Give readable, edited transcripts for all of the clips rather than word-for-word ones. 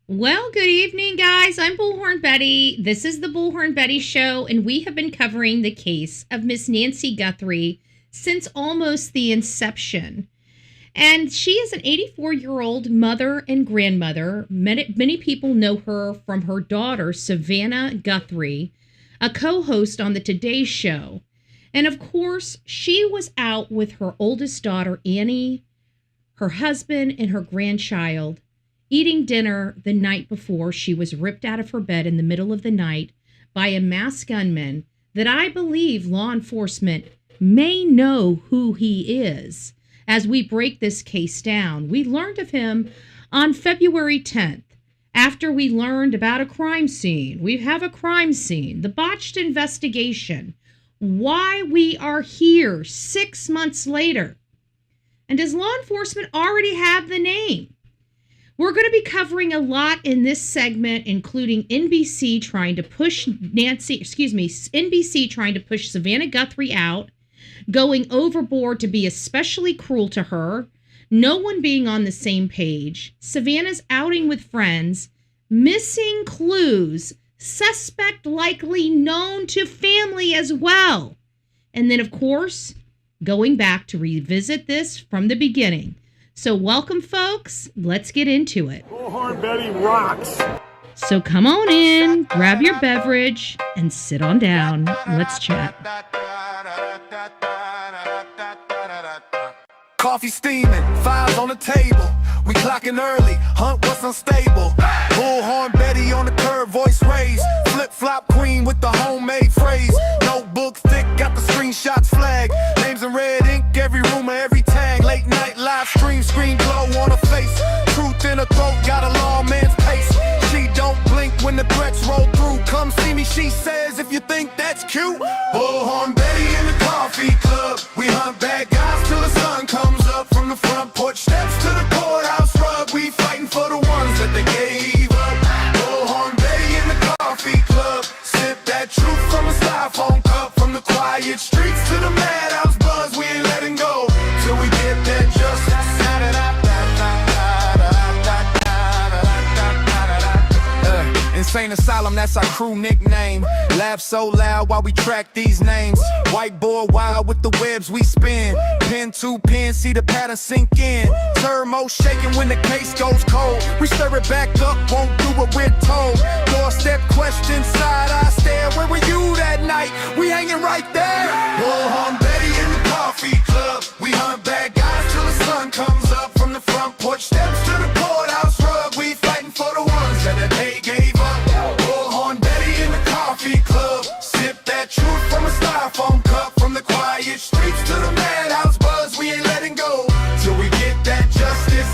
Well, good evening, guys. I'm Bullhorn Betty. This is the Bullhorn Betty Show, and we have been covering the case of Miss Nancy Guthrie since almost the inception. And she is an 84-year-old mother and grandmother. Many people know her from her daughter, Savannah Guthrie, a co-host on the Today Show. And of course, she was out with her oldest daughter, Annie, her husband, and her grandchild, eating dinner the night before she was ripped out of her bed in the middle of the night by a masked gunman that I believe law enforcement may know who he is. As we break this case down, we learned of him on February 10th, after we learned about a crime scene. We have a crime scene, the botched investigation, why we are here 6 months later. And does law enforcement already have the name? We're going to be covering a lot in this segment, including NBC trying to push NBC trying to push Savannah Guthrie out, going overboard to be especially cruel to her, no one being on the same page, Savannah's outing with friends, missing clues, suspect likely known to family as well. And then, of course, going back to revisit this from the beginning. So welcome, folks. Let's get into it. Bullhorn Betty rocks. So come on in, grab your beverage, and sit on down. Let's chat. Coffee steaming, files on the table. We clocking early, hunt what's unstable. Bullhorn Betty on the curb, voice raised. Flip-flop queen with the homemade phrase. Notebook thick, got the screenshots flag. Names in red ink, every rumor, every tag. Late night live stream, screen glow on her face. Truth in her throat, got a lawman's pace. She don't blink when the threats roll through. Come see me, she says, if you think that's cute. Bullhorn Betty in the coffee club. We hunt bad guys till the sun comes up. From the front porch steps to the courthouse rug. We fighting for the ones that they gave up. Bullhorn Betty in the coffee club. Sip that truth from a styrofoam cup. From the quiet streets to the madhouse buzz. We ain't letting go till we get that justice. Insane Asylum, that's our crew nickname. Laugh so loud while we track these names. Whiteboard wild with the webs we spin. Pen to pen, see the pattern sink in. Thermo shaking when the case goes cold. We stir it back up, won't do what we're told. Doorstep question, side eye stare. Where were you that night? We hanging right there. Bullhorn Betty in the coffee club. We hunt bad guys till the sun comes up. From the front porch steps to the courthouse rug. We fighting for the ones that they gave up. Bullhorn Betty in the coffee club. Sip that truth from a styrofoam cup. From the quiet streets to the madhouse buzz. We ain't letting go till we get that justice.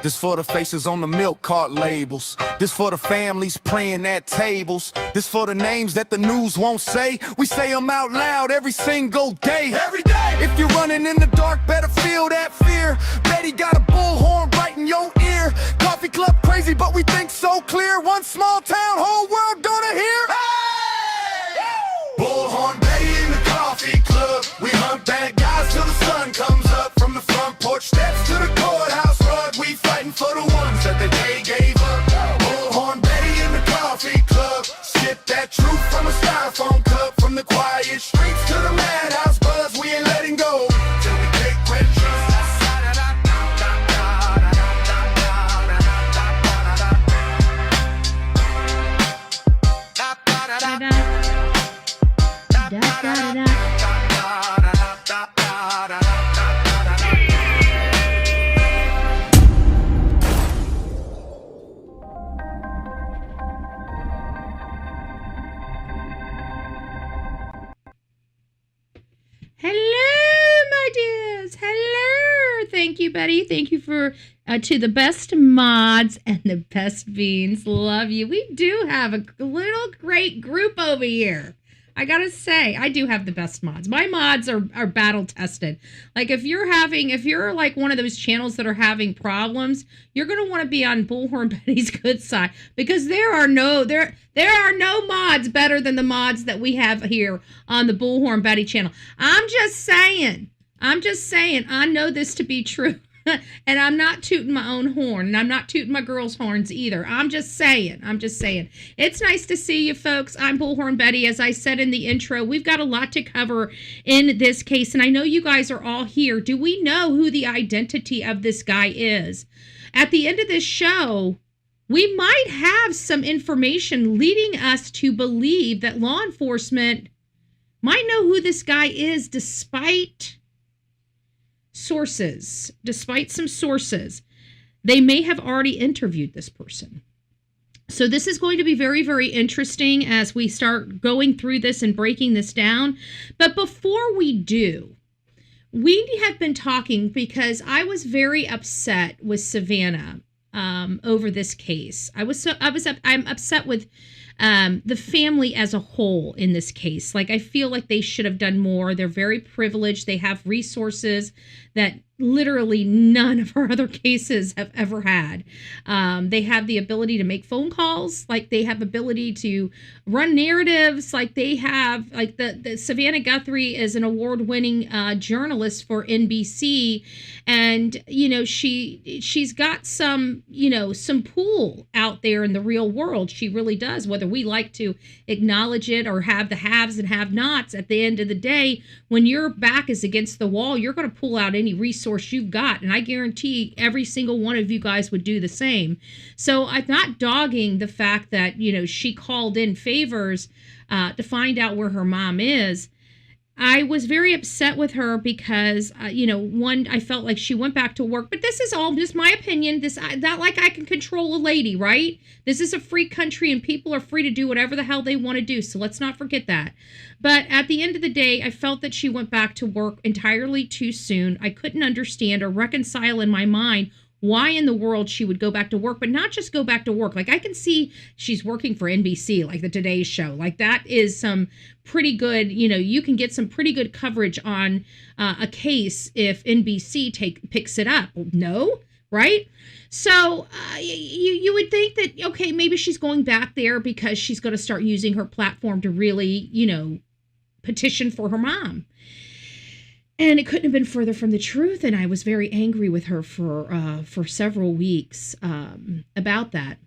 This for the faces on the milk cart labels. This for the families praying at tables. This for the names that the news won't say. We say them out loud every single day. Every day. If you're running in the dark, better feel that fear. Betty got a bullhorn right in your ear. Coffee club crazy, but we think so clear. One small town, whole world gonna hear. Hey! Bullhorn Betty in the coffee club. We hunt bad guys till the sun comes up. From the front porch steps to the courthouse rug. We fighting for the ones that the day gave up. Bullhorn Betty in the coffee club. Sip that truth from a styrofoam cup. From the quiet streets to the madhouse buzz. We ain't letting go till we take red justice. Hello, my dears. Hello. Thank you, Betty. Thank you for to the best mods and the best beans. Love you. We do have a little great group over here. I gotta say, I do have the best mods. My mods are battle tested. Like if you're like one of those channels that are having problems, you're gonna want to be on Bullhorn Betty's good side because there are no mods better than the mods that we have here on the Bullhorn Betty channel. I'm just saying. I'm just saying, I know this to be true. And I'm not tooting my own horn, and I'm not tooting my girls' horns either. I'm just saying. It's nice to see you folks. I'm Bullhorn Betty. As I said in the intro, we've got a lot to cover in this case, and I know you guys are all here. Do we know who the identity of this guy is? At the end of this show, we might have some information leading us to believe that law enforcement might know who this guy is despite some sources. They may have already interviewed this person. So this is going to be very, very interesting as we start going through this and breaking this down. But before we do, we have been talking because I was very upset with Savannah over this case. I'm upset with the family as a whole in this case. Like, I feel like they should have done more. They're very privileged. They have resources that literally none of our other cases have ever had. They have the ability to make phone calls. Like, they have ability to run narratives. Like, they have, like, the Savannah Guthrie is an award-winning journalist for NBC. And, you know, she's got some, you know, some pull out there in the real world. She really does. Whether we like to acknowledge it or have the haves and have-nots, at the end of the day, when your back is against the wall, you're going to pull out any resource you've got, and I guarantee every single one of you guys would do the same. So I'm not dogging the fact that, you know, she called in favors to find out where her mom is. I was very upset with her because, you know, one, I felt like she went back to work, but this is all just my opinion. Not like I can control a lady, right? This is a free country and people are free to do whatever the hell they want to do. So let's not forget that. But at the end of the day, I felt that she went back to work entirely too soon. I couldn't understand or reconcile in my mind why in the world she would go back to work, but not just go back to work. Like, I can see she's working for NBC, like the Today Show. Like, that is some pretty good, you know, you can get some pretty good coverage on a case if NBC picks it up. No, right? So you would think that, okay, maybe she's going back there because she's going to start using her platform to really, you know, petition for her mom. And it couldn't have been further from the truth. And I was very angry with her for several weeks about that.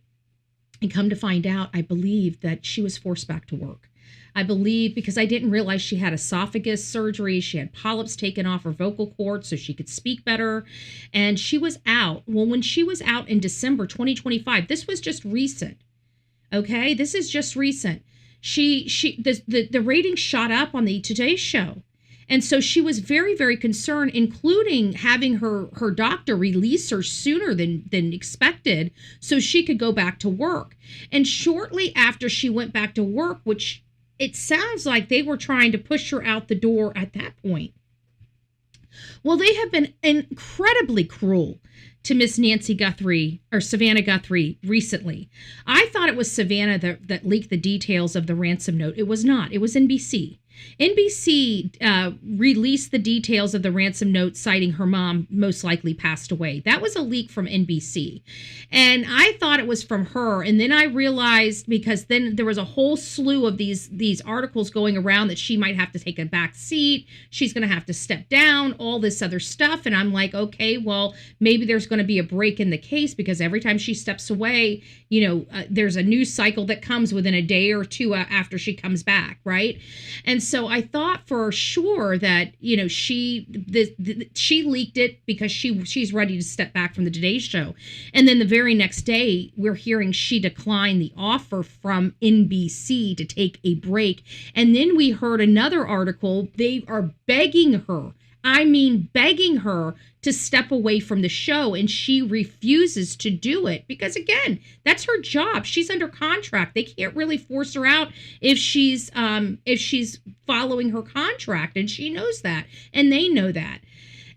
And come to find out, I believe that she was forced back to work. I believe because I didn't realize she had esophagus surgery. She had polyps taken off her vocal cords so she could speak better. And she was out. Well, when she was out in December 2025, this was just recent. Okay, this is just recent. The ratings shot up on the Today Show. And so she was very, very concerned, including having her doctor release her sooner than expected so she could go back to work. And shortly after she went back to work, which it sounds like they were trying to push her out the door at that point. Well, they have been incredibly cruel to Miss Nancy Guthrie or Savannah Guthrie recently. I thought it was Savannah that leaked the details of the ransom note. It was not. It was NBC. NBC released the details of the ransom note citing her mom most likely passed away. That was a leak from NBC. And I thought it was from her. And then I realized, because then there was a whole slew of these articles going around that she might have to take a back seat. She's going to have to step down, all this other stuff. And I'm like, okay, well, maybe there's going to be a break in the case because every time she steps away, you know, there's a news cycle that comes within a day or two after she comes back, right? And so I thought for sure that, you know, she leaked it because she's ready to step back from the Today Show. And then the very next day, we're hearing she declined the offer from NBC to take a break. And then we heard another article. They are begging her. I mean, begging her to step away from the show, and she refuses to do it because, again, that's her job. She's under contract. They can't really force her out if she's following her contract, and she knows that, and they know that.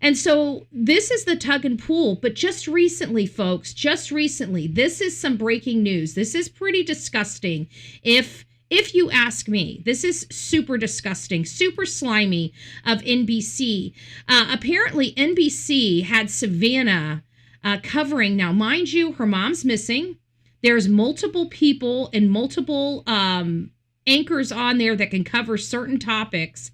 And so this is the tug and pull. But just recently, folks, this is some breaking news. This is pretty disgusting. If you ask me, this is super disgusting, super slimy of NBC. Apparently, NBC had Savannah covering. Now, mind you, her mom's missing. There's multiple people and multiple anchors on there that can cover certain topics.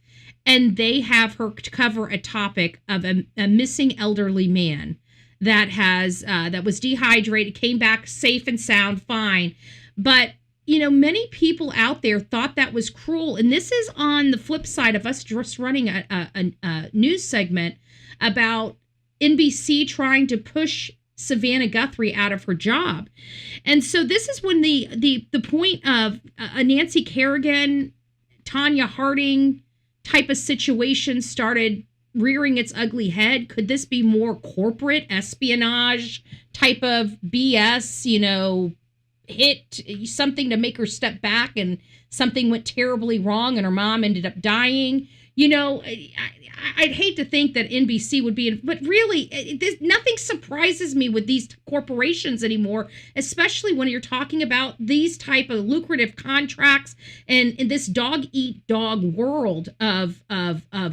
and they have her cover a topic of a missing elderly man that has that was dehydrated, came back safe and sound, fine. But many people out there thought that was cruel. And this is on the flip side of us just running a news segment about NBC trying to push Savannah Guthrie out of her job. And so this is when the point of a Nancy Kerrigan, Tanya Harding type of situation started rearing its ugly head. Could this be more corporate espionage type of BS, hit something to make her step back and something went terribly wrong and her mom ended up dying? I'd hate to think that NBC would be, but really, nothing surprises me with these corporations anymore, especially when you're talking about these type of lucrative contracts and in this dog-eat-dog world of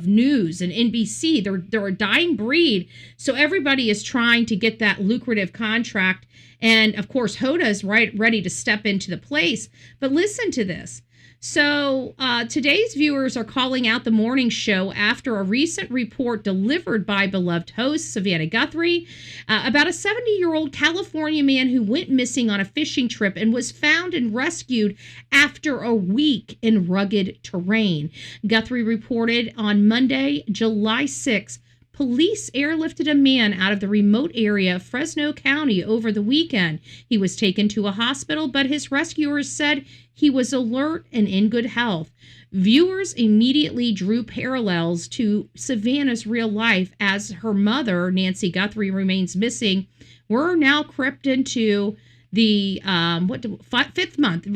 news and NBC. They're a dying breed, so everybody is trying to get that lucrative contract. And of course, Hoda is ready to step into the place. But listen to this. So today's viewers are calling out the morning show after a recent report delivered by beloved host Savannah Guthrie about a 70-year-old California man who went missing on a fishing trip and was found and rescued after a week in rugged terrain. Guthrie reported on Monday, July 6th, police airlifted a man out of the remote area of Fresno County over the weekend. He was taken to a hospital, but his rescuers said he was alert and in good health. Viewers immediately drew parallels to Savannah's real life as her mother, Nancy Guthrie, remains missing. We're now crept into the fifth month.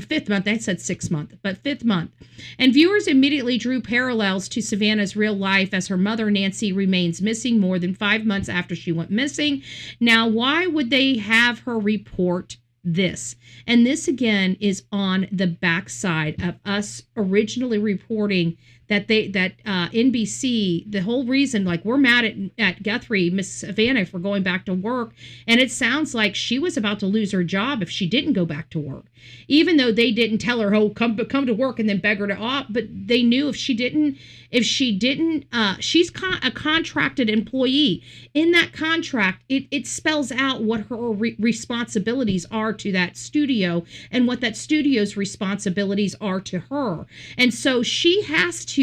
I said 6 month, but 5th month. And viewers immediately drew parallels to Savannah's real life as her mother, Nancy, remains missing more than 5 months after she went missing. Now, why would they have her report this? And this again is on the backside of us originally reporting that NBC, the whole reason, like, we're mad at Guthrie, Miss Savannah, for going back to work. And it sounds like she was about to lose her job if she didn't go back to work, even though they didn't tell her, oh, come to work, and then beg her to off. But they knew if she didn't, she's a contracted employee. In that contract, it spells out what her responsibilities are to that studio and what that studio's responsibilities are to her. And so she has to,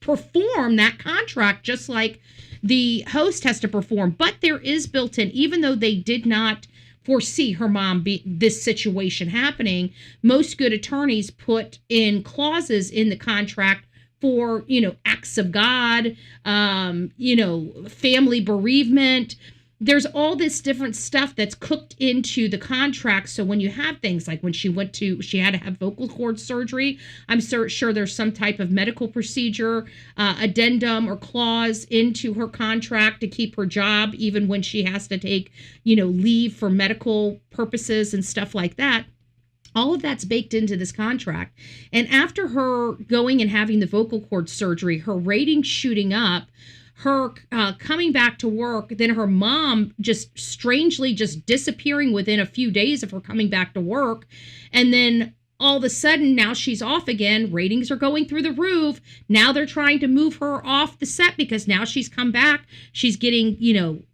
perform that contract just like the host has to perform. But there is built in, even though they did not foresee her mom this situation happening, most good attorneys put in clauses in the contract for, acts of God, family bereavement. There's all this different stuff that's cooked into the contract. So when you have things like when she had to have vocal cord surgery, I'm sure there's some type of medical procedure, addendum or clause into her contract to keep her job, even when she has to take, leave for medical purposes and stuff like that. All of that's baked into this contract. And after her going and having the vocal cord surgery, her ratings shooting up, her coming back to work, then her mom just strangely just disappearing within a few days of her coming back to work. And then all of a sudden, now she's off again. Ratings are going through the roof. Now they're trying to move her off the set because now she's come back. She's getting,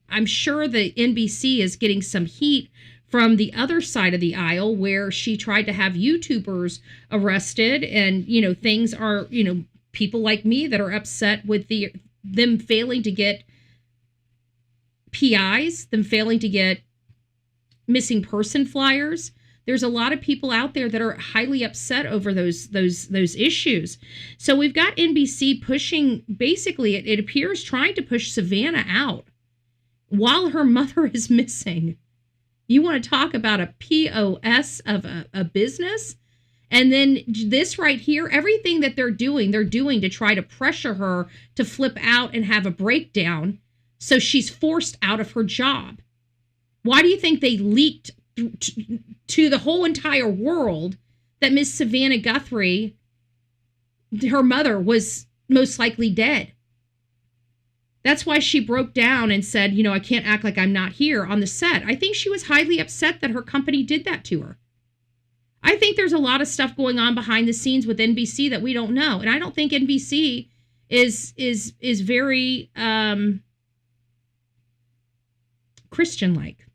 I'm sure the NBC is getting some heat from the other side of the aisle where she tried to have YouTubers arrested. And, things are, people like me that are upset with them failing to get PIs, them failing to get missing person flyers. There's a lot of people out there that are highly upset over those issues. So we've got NBC pushing, basically, it appears, trying to push Savannah out while her mother is missing. You want to talk about a POS of a business? And then this right here, everything that they're doing to try to pressure her to flip out and have a breakdown. So she's forced out of her job. Why do you think they leaked to the whole entire world that Miss Savannah Guthrie, her mother, was most likely dead? That's why she broke down and said, I can't act like I'm not here on the set. I think she was highly upset that her company did that to her. I think there's a lot of stuff going on behind the scenes with NBC that we don't know. And I don't think NBC is very Christian-like.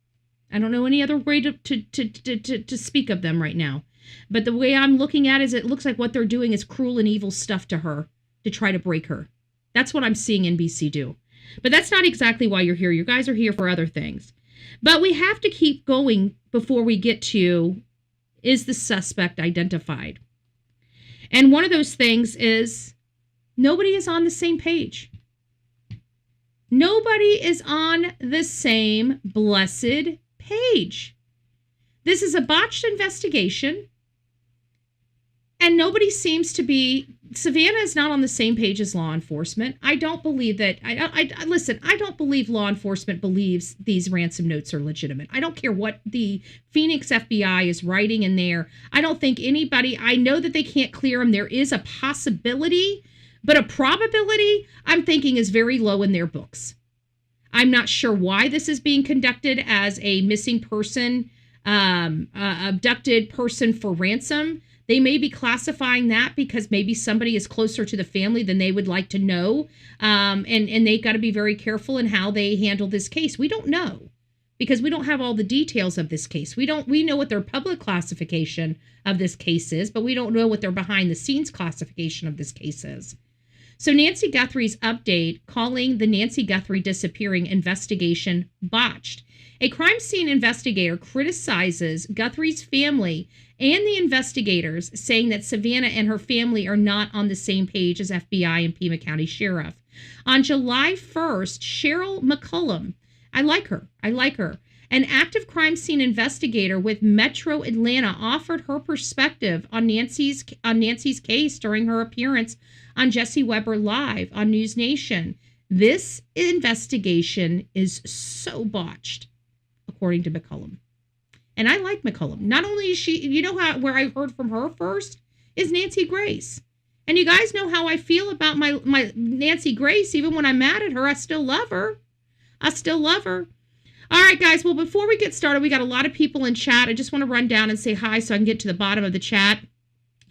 I don't know any other way to speak of them right now. But the way I'm looking at it is it looks like what they're doing is cruel and evil stuff to her to try to break her. That's what I'm seeing NBC do. But that's not exactly why you're here. You guys are here for other things. But we have to keep going before we get to, is the suspect identified? And one of those things is nobody is on the same page. Nobody is on the same blessed page. This is a botched investigation. And nobody seems to be, Savannah is not on the same page as law enforcement. I don't believe that, listen, I don't believe law enforcement believes these ransom notes are legitimate. I don't care what the Phoenix FBI is writing in there. I don't think anybody, I know that they can't clear them. There is a possibility, but a probability, I'm thinking, is very low in their books. I'm not sure why this is being conducted as a missing person, abducted person for ransom. They may be classifying that because maybe somebody is closer to the family than they would like to know. And they've got to be very careful in how they handle this case. We don't know because we don't have all the details of this case. We know what their public classification of this case is, but we don't know what their behind the scenes classification of this case is. So Nancy Guthrie's update calling the Nancy Guthrie disappearing investigation botched. A crime scene investigator criticizes Guthrie's family and the investigators, saying that Savannah and her family are not on the same page as FBI and Pima County Sheriff. On July 1st, Cheryl McCullum, I like her, an active crime scene investigator with Metro Atlanta, offered her perspective on Nancy's case during her appearance on Jesse Weber Live on News Nation. This investigation is so botched, according to McCullum. And I like McCullum. Not only is she, you know where I heard from her first is Nancy Grace. And you guys know how I feel about my Nancy Grace. Even when I'm mad at her, I still love her. All right, guys. Well, before we get started, we got a lot of people in chat. I just want to run down and say hi so I can get to the bottom of the chat.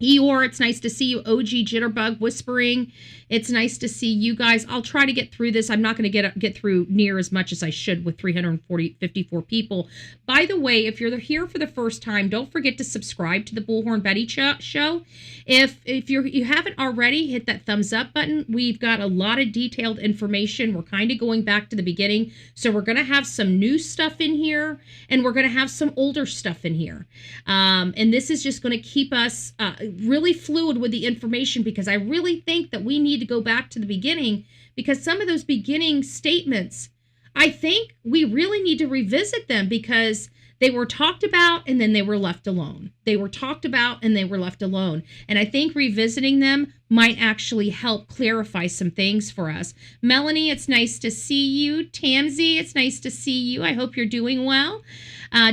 Eeyore, it's nice to see you. OG Jitterbug Whispering, it's nice to see you guys. I'll try to get through this. I'm not going to get through near as much as I should with 354 people. By the way, if you're here for the first time, don't forget to subscribe to the Bullhorn Betty show. If you haven't already, hit that thumbs up button. We've got a lot of detailed information. We're kind of going back to the beginning. So we're going to have some new stuff in here, and we're going to have some older stuff in here. And this is just going to keep us really fluid with the information, because I really think that we need to go back to the beginning, because some of those beginning statements, I think we really need to revisit them, because they were talked about and then they were left alone. They were talked about and they were left alone. And I think revisiting them might actually help clarify some things for us. Melanie, it's nice to see you. Tamsy, it's nice to see you. I hope you're doing well.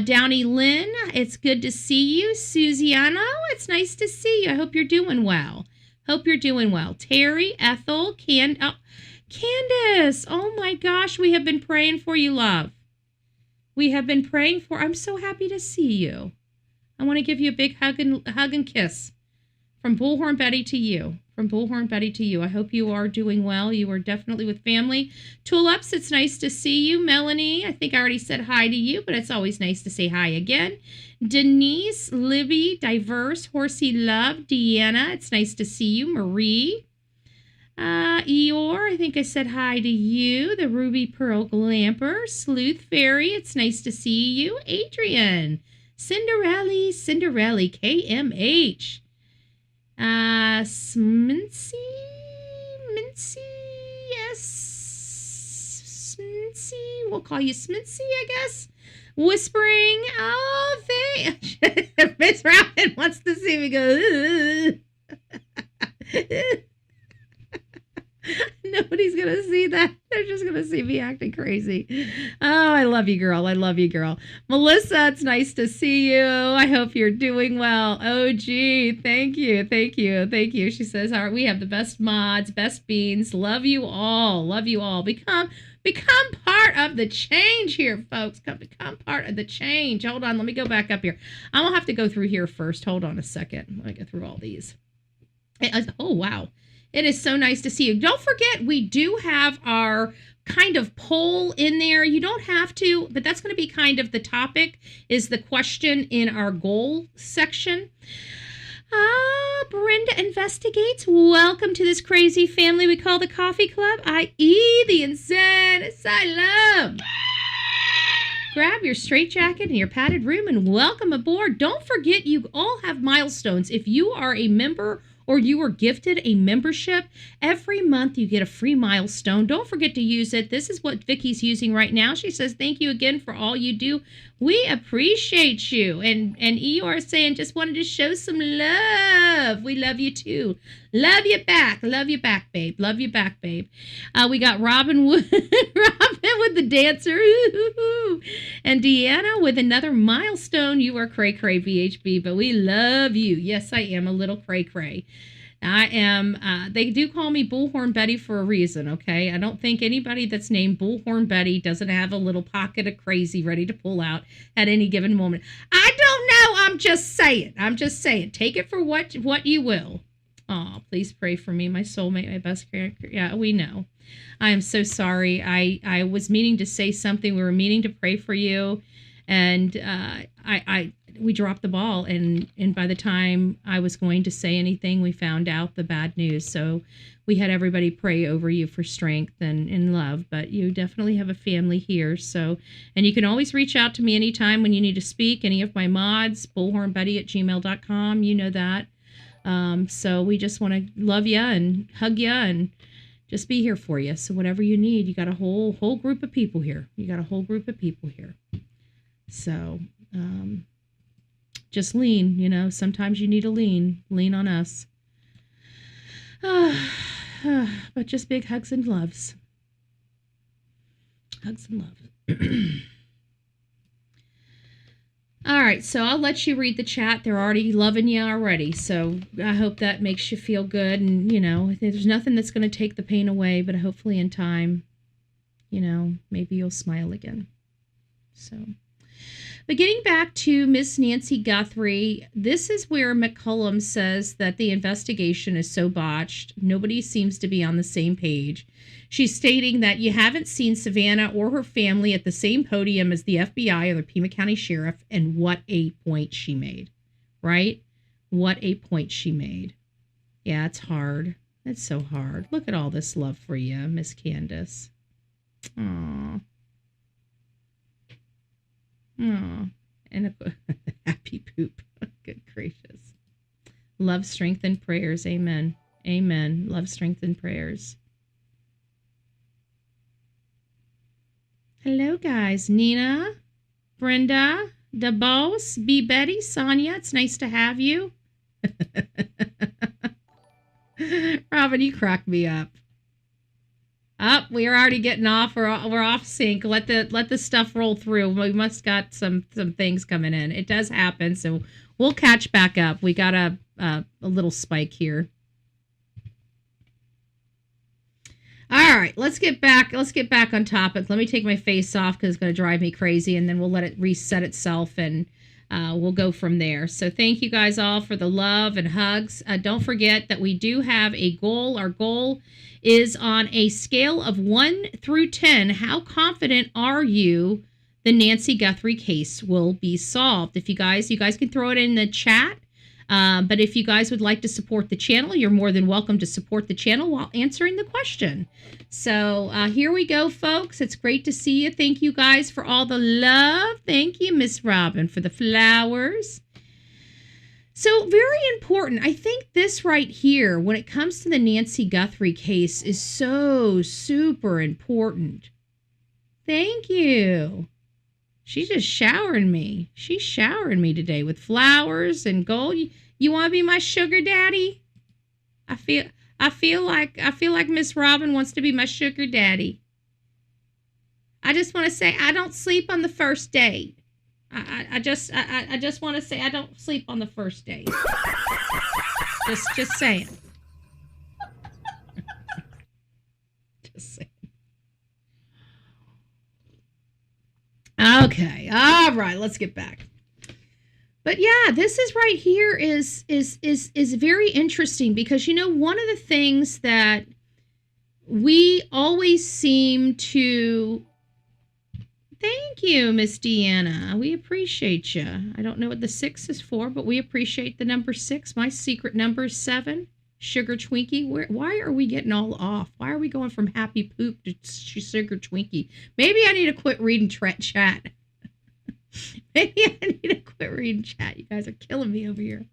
Downey Lynn, it's good to see you. Susiano, it's nice to see you. I hope you're doing well. Terry, Ethel, Candace, oh my gosh, we have been praying for you, love. I'm so happy to see you. I want to give you a big hug and kiss from Bullhorn Betty to you. I hope you are doing well. You are definitely with family. Tulips, it's nice to see you. Melanie, I think I already said hi to you, but it's always nice to say hi again. Denise, Libby, Diverse, Horsey Love, Deanna, it's nice to see you. Marie, Eeyore, I think I said hi to you. The Ruby Pearl Glamper, Sleuth Fairy, it's nice to see you. Adrian, Cinderella, KMH. Mincy, yes, Smincy, we'll call you Smincy, I guess. Whispering, oh, Miss Robin wants to see me go, Nobody's going to see that. They're just going to see me acting crazy. Oh, I love you, girl. I love you, girl. Melissa, it's nice to see you. I hope you're doing well. Oh, gee. Thank you. Thank you. Thank you. She says, all right, we have the best mods, best beans. Love you all. Love you all. Become part of the change here, folks. Become part of the change. Hold on. Let me go back up here. I'm going to have to go through here first. Hold on a second. Let me go through all these. Oh, wow. It is so nice to see you. Don't forget, we do have our kind of poll in there. You don't have to, but that's going to be kind of the topic, is the question in our goal section. Brenda Investigates. Welcome to this crazy family we call the Coffee Club, i.e. the Insane Asylum. Grab your straitjacket and your padded room and welcome aboard. Don't forget, you all have milestones. If you are a member or you were gifted a membership, every month you get a free milestone. Don't forget to use it. This is what Vicky's using right now. She says, thank you again for all you do. We appreciate you. And Eeyore is saying, just wanted to show some love. We love you too. Love you back. Love you back, babe. Love you back, babe. We got Robin with the dancer. And Deanna with another milestone. You are cray-cray, VHB, but we love you. Yes, I am a little cray-cray. I am, they do call me Bullhorn Betty for a reason, okay? I don't think anybody that's named Bullhorn Betty doesn't have a little pocket of crazy ready to pull out at any given moment. I don't know. I'm just saying. Take it for what you will. Oh, please pray for me, my soulmate, my best character. Yeah, we know. I am so sorry. I was meaning to say something. We were meaning to pray for you, and we dropped the ball, and by the time I was going to say anything, we found out the bad news. So we had everybody pray over you for strength and love, but you definitely have a family here. So, and you can always reach out to me anytime when you need to speak. Any of my mods, bullhornbetty@gmail.com. You know that. So we just want to love you and hug you and just be here for you. So whatever you need, you got a whole group of people here. So, just lean, sometimes you need to lean on us. But just big hugs and loves. Hugs and love. All right, so I'll let you read the chat. They're already loving you already. So I hope that makes you feel good. And, there's nothing that's going to take the pain away, but hopefully in time, maybe you'll smile again. So, but getting back to Miss Nancy Guthrie, this is where McCullum says that the investigation is so botched. Nobody seems to be on the same page. She's stating that you haven't seen Savannah or her family at the same podium as the FBI or the Pima County Sheriff, and what a point she made, right? What a point she made. Yeah, it's hard. It's so hard. Look at all this love for you, Miss Candace. Aww. Aww. And a happy poop. Good gracious. Love, strength, and prayers. Amen. Amen. Love, strength, and prayers. Hello, guys. Nina, Brenda, DeBose, B. Betty, Sonia. It's nice to have you. Robin, you crack me up. We're already getting off. We're off sync. Let the stuff roll through. We must got some things coming in. It does happen, so we'll catch back up. We got a little spike here. All right, let's get back on topic. Let me take my face off because it's going to drive me crazy, and then we'll let it reset itself, and we'll go from there. So thank you guys all for the love and hugs. Don't forget that we do have a goal. Our goal is on a scale of 1 through 10. How confident are you the Nancy Guthrie case will be solved? If you guys can throw it in the chat. But if you guys would like to support the channel, you're more than welcome to support the channel while answering the question. So here we go, folks. It's great to see you. Thank you guys for all the love. Thank you, Miss Robin, for the flowers. So very important. I think this right here, when it comes to the Nancy Guthrie case, is so super important. Thank you. She's just showering me. She's showering me today with flowers and gold. You want to be my sugar daddy? I I feel like Miss Robin wants to be my sugar daddy. I just want to say I don't sleep on the first date. I just want to say I don't sleep on the first date. just saying. Just saying. Okay. All right. Let's get back. But yeah, this is right here is very interesting because, you know, one of the things that we always seem to... Thank you, Miss Deanna. We appreciate you. I don't know what the 6 is for, but we appreciate the number 6. My secret number is 7. Sugar Twinkie. Why are we getting all off? Why are we going from happy poop to sugar Twinkie? Maybe I need to quit reading chat. Maybe I need to quit reading chat. You guys are killing me over here.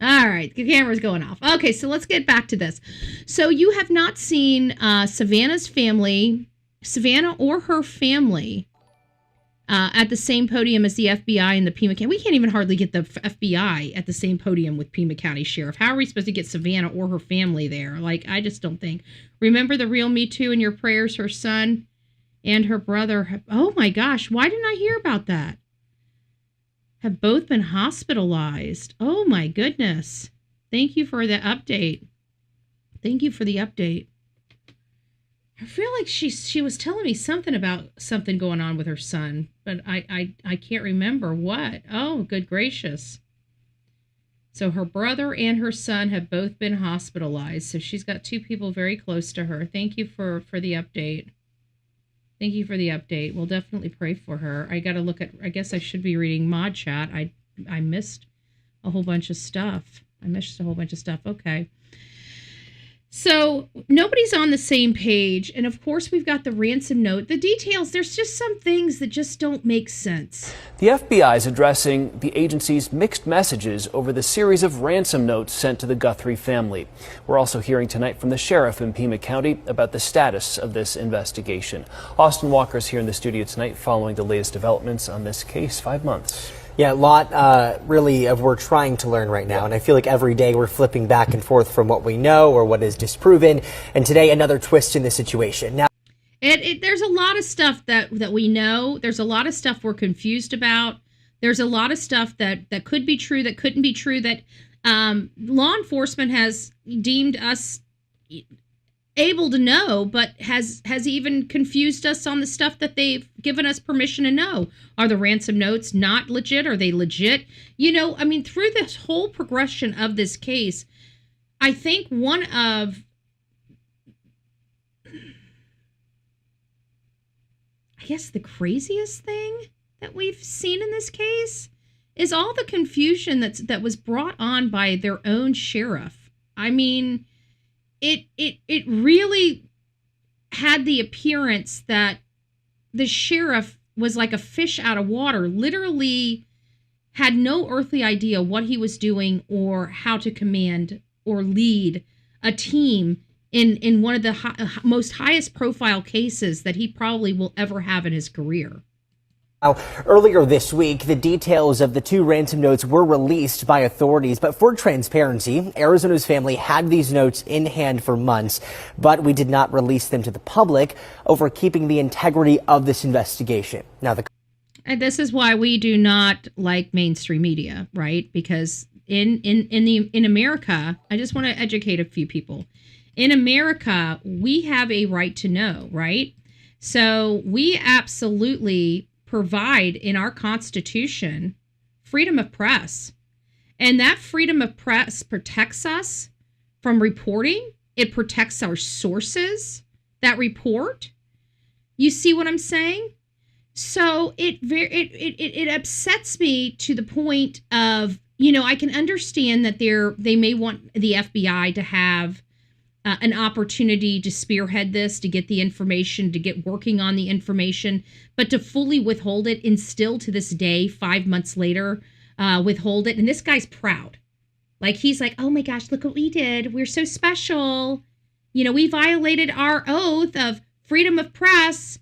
All right, the camera's going off. Okay, so let's get back to this. So you have not seen Savannah or her family at the same podium as the FBI and the Pima County. We can't even hardly get the FBI at the same podium with Pima County Sheriff. How are we supposed to get Savannah or her family there? Like, I just don't think. Remember the real Me Too in your prayers, her son and her brother. Oh my gosh, why didn't I hear about that? Have both been hospitalized. Oh my goodness. Thank you for the update. Thank you for the update. I feel like she was telling me something about something going on with her son, but I can't remember what. Oh, good gracious. So her brother and her son have both been hospitalized. So she's got 2 people very close to her. Thank you for the update. Thank you for the update. We'll definitely pray for her. I got to look at, I guess I should be reading Mod Chat. I missed a whole bunch of stuff. Okay. So nobody's on the same page. And of course, we've got the ransom note. The details, there's just some things that just don't make sense. The FBI is addressing the agency's mixed messages over the series of ransom notes sent to the Guthrie family. We're also hearing tonight from the sheriff in Pima County about the status of this investigation. Austin Walker's here in the studio tonight following the latest developments on this case. 5 months. Yeah, a lot really of we're trying to learn right now. And I feel like every day we're flipping back and forth from what we know or what is disproven. And today, another twist in the situation. Now, there's a lot of stuff that we know. There's a lot of stuff we're confused about. There's a lot of stuff that could be true, that couldn't be true, that law enforcement has deemed us able to know, but has even confused us on the stuff that they've given us permission to know. Are the ransom notes not legit? Are they legit? You know, I mean, through this whole progression of this case, I think one of, I guess, the craziest thing that we've seen in this case is all the confusion that was brought on by their own sheriff. I mean, it really had the appearance that the sheriff was like a fish out of water, literally had no earthly idea what he was doing or how to command or lead a team in one of the most highest profile cases that he probably will ever have in his career. Now, earlier this week, the details of the 2 ransom notes were released by authorities. But for transparency, Arizona's family had these notes in hand for months, but we did not release them to the public over keeping the integrity of this investigation. Now, and this is why we do not like mainstream media, right? Because in America, I just want to educate a few people. In America, we have a right to know, right? So we absolutely provide in our Constitution freedom of press. And that freedom of press protects us from reporting. It protects our sources that report. You see what I'm saying? So it upsets me to the point of, you know, I can understand that they may want the FBI to have an opportunity to spearhead this, to get the information, to get working on the information, but to fully withhold it and still to this day, 5 months later, withhold it. And this guy's proud. Like, he's like, oh my gosh, look what we did. We're so special. You know, we violated our oath of freedom of press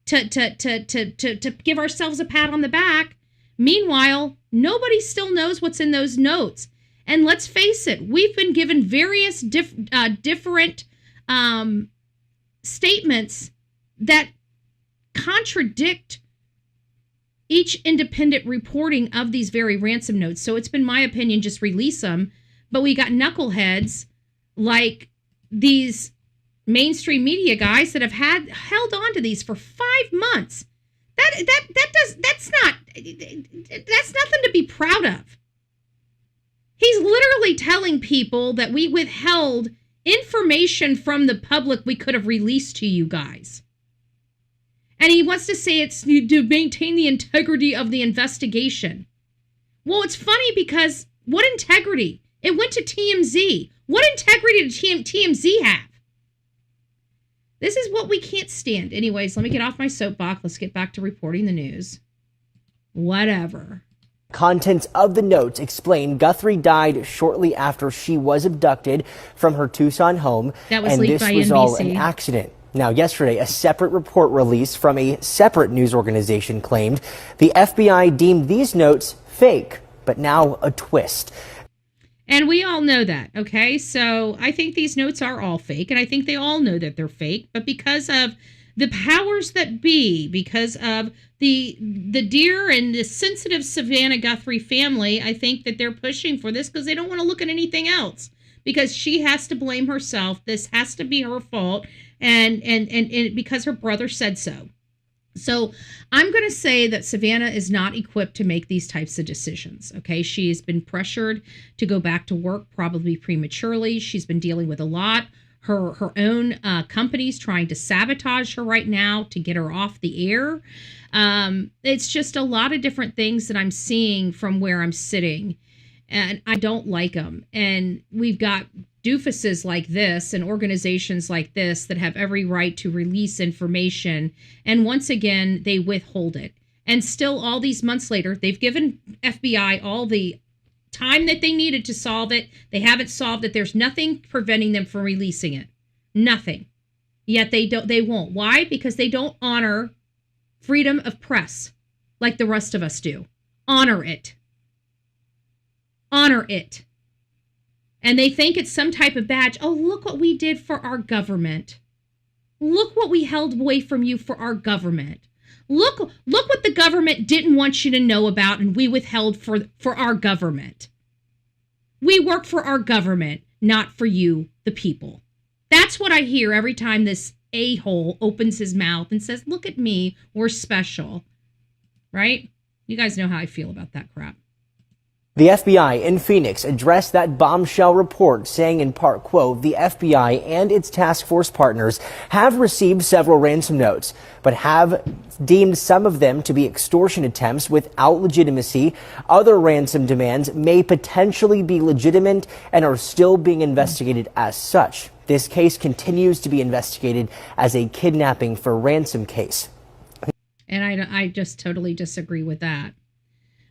to give ourselves a pat on the back. Meanwhile, nobody still knows what's in those notes. And let's face it, we've been given various different statements that contradict each independent reporting of these very ransom notes. So it's been my opinion, just release them. But we got knuckleheads like these mainstream media guys that have held on to these for 5 months. That's nothing to be proud of. He's literally telling people that we withheld information from the public we could have released to you guys. And he wants to say it's to maintain the integrity of the investigation. Well, it's funny because what integrity? It went to TMZ. What integrity did TMZ have? This is what we can't stand. Anyways, let me get off my soapbox. Let's get back to reporting the news. Whatever. Contents of the notes explain Guthrie died shortly after she was abducted from her Tucson home. That was and leaked this by was NBC. all an accident. Now, yesterday, a separate report released from a separate news organization claimed the FBI deemed these notes fake, but now a twist. And we all know that, okay? So I think these notes are all fake, and I think they all know that they're fake, but because of the powers that be, because of the dear and the sensitive Savannah Guthrie family, I think that they're pushing for this because they don't want to look at anything else, because she has to blame herself. This has to be her fault, and because her brother said so. So I'm going to say that Savannah is not equipped to make these types of decisions, okay? She has been pressured to go back to work probably prematurely. She's been dealing with a lot. Her own company's trying to sabotage her right now to get her off the air. It's just a lot of different things that I'm seeing from where I'm sitting, and I don't like them. And we've got doofuses like this and organizations like this that have every right to release information. And once again, they withhold it. And still, all these months later, they've given FBI all the time that they needed to solve it. They haven't solved it. There's nothing preventing them from releasing it. Nothing. Yet they won't. Why? Because they don't honor freedom of press like the rest of us do. Honor it. Honor it. And they think it's some type of badge. Oh, look what we did for our government. Look what we held away from you for our government. Look what the government didn't want you to know about and we withheld for our government. We work for our government, not for you, the people. That's what I hear every time this a-hole opens his mouth and says, look at me, we're special. Right? You guys know how I feel about that crap. The FBI in Phoenix addressed that bombshell report, saying in part, quote, the FBI and its task force partners have received several ransom notes, but have deemed some of them to be extortion attempts without legitimacy. Other ransom demands may potentially be legitimate and are still being investigated as such. This case continues to be investigated as a kidnapping for ransom case. And I just totally disagree with that.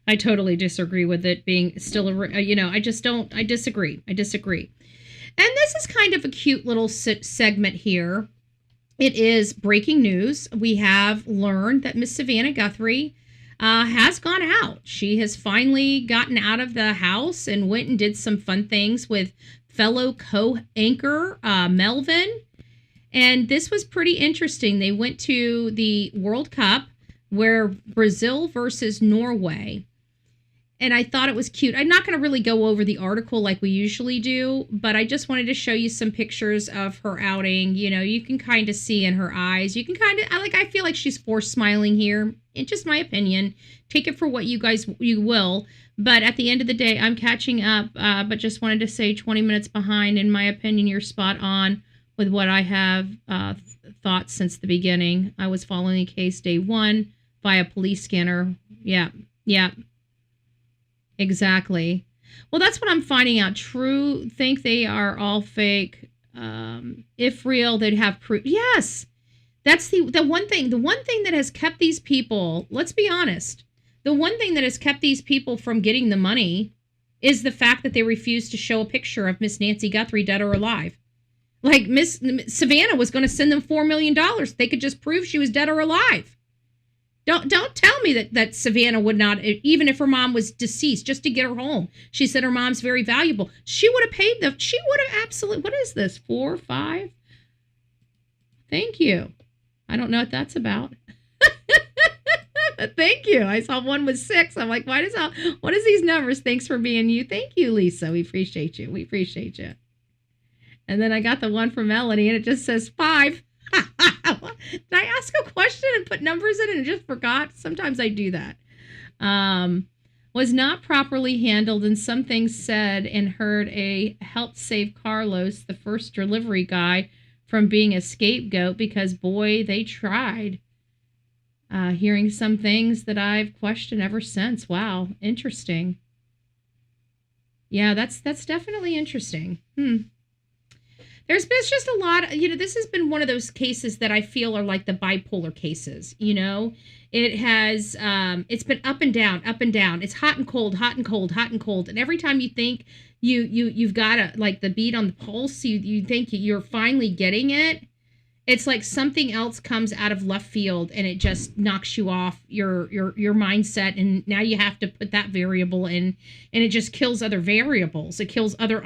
I totally disagree with it being still I disagree. And this is kind of a cute little segment here. It is breaking news. We have learned that Miss Savannah Guthrie has gone out. She has finally gotten out of the house and went and did some fun things with fellow co-anchor Melvin. And this was pretty interesting. They went to the World Cup where Brazil versus Norway. And I thought it was cute. I'm not going to really go over the article like we usually do, but I just wanted to show you some pictures of her outing. You know, you can kind of see in her eyes. You can kind of, I feel like she's forced smiling here. It's just my opinion. Take it for what you will. But at the end of the day, I'm catching up, but just wanted to say 20 minutes behind. In my opinion, you're spot on with what I have thought since the beginning. I was following the case day one via police scanner. Yeah. Exactly. Well, that's what I'm finding out. True, think they are all fake. If real, they'd have proof. Yes, that's the one thing. The one thing that has kept these people, let's be honest, the one thing that has kept these people from getting the money is the fact that they refused to show a picture of Miss Nancy Guthrie, dead or alive. Like Miss Savannah was going to send them $4 million. They could just prove she was dead or alive. Don't tell me that Savannah would not, even if her mom was deceased, just to get her home. She said her mom's very valuable. She would have paid them. She would have absolutely. What is this? 4, 5? Thank you. I don't know what that's about. Thank you. I saw one was 6. I'm like, what is these numbers? Thanks for being you. Thank you, Lisa. We appreciate you. We appreciate you. And then I got the one from Melanie, and it just says 5. Did I ask a question and put numbers in and just forgot? Sometimes I do that. Was not properly handled, and some things said and heard helped save Carlos, the first delivery guy, from being a scapegoat, because boy, they tried. Hearing some things that I've questioned ever since. Wow, interesting. Yeah, that's definitely interesting. There's been just a lot, this has been one of those cases that I feel are like the bipolar cases, It has, it's been up and down, up and down. It's hot and cold, hot and cold, hot and cold. And every time you think you've got like the beat on the pulse, you think you're finally getting it, it's like something else comes out of left field and it just knocks you off your mindset. And now you have to put that variable in, and it just kills other variables. It kills other,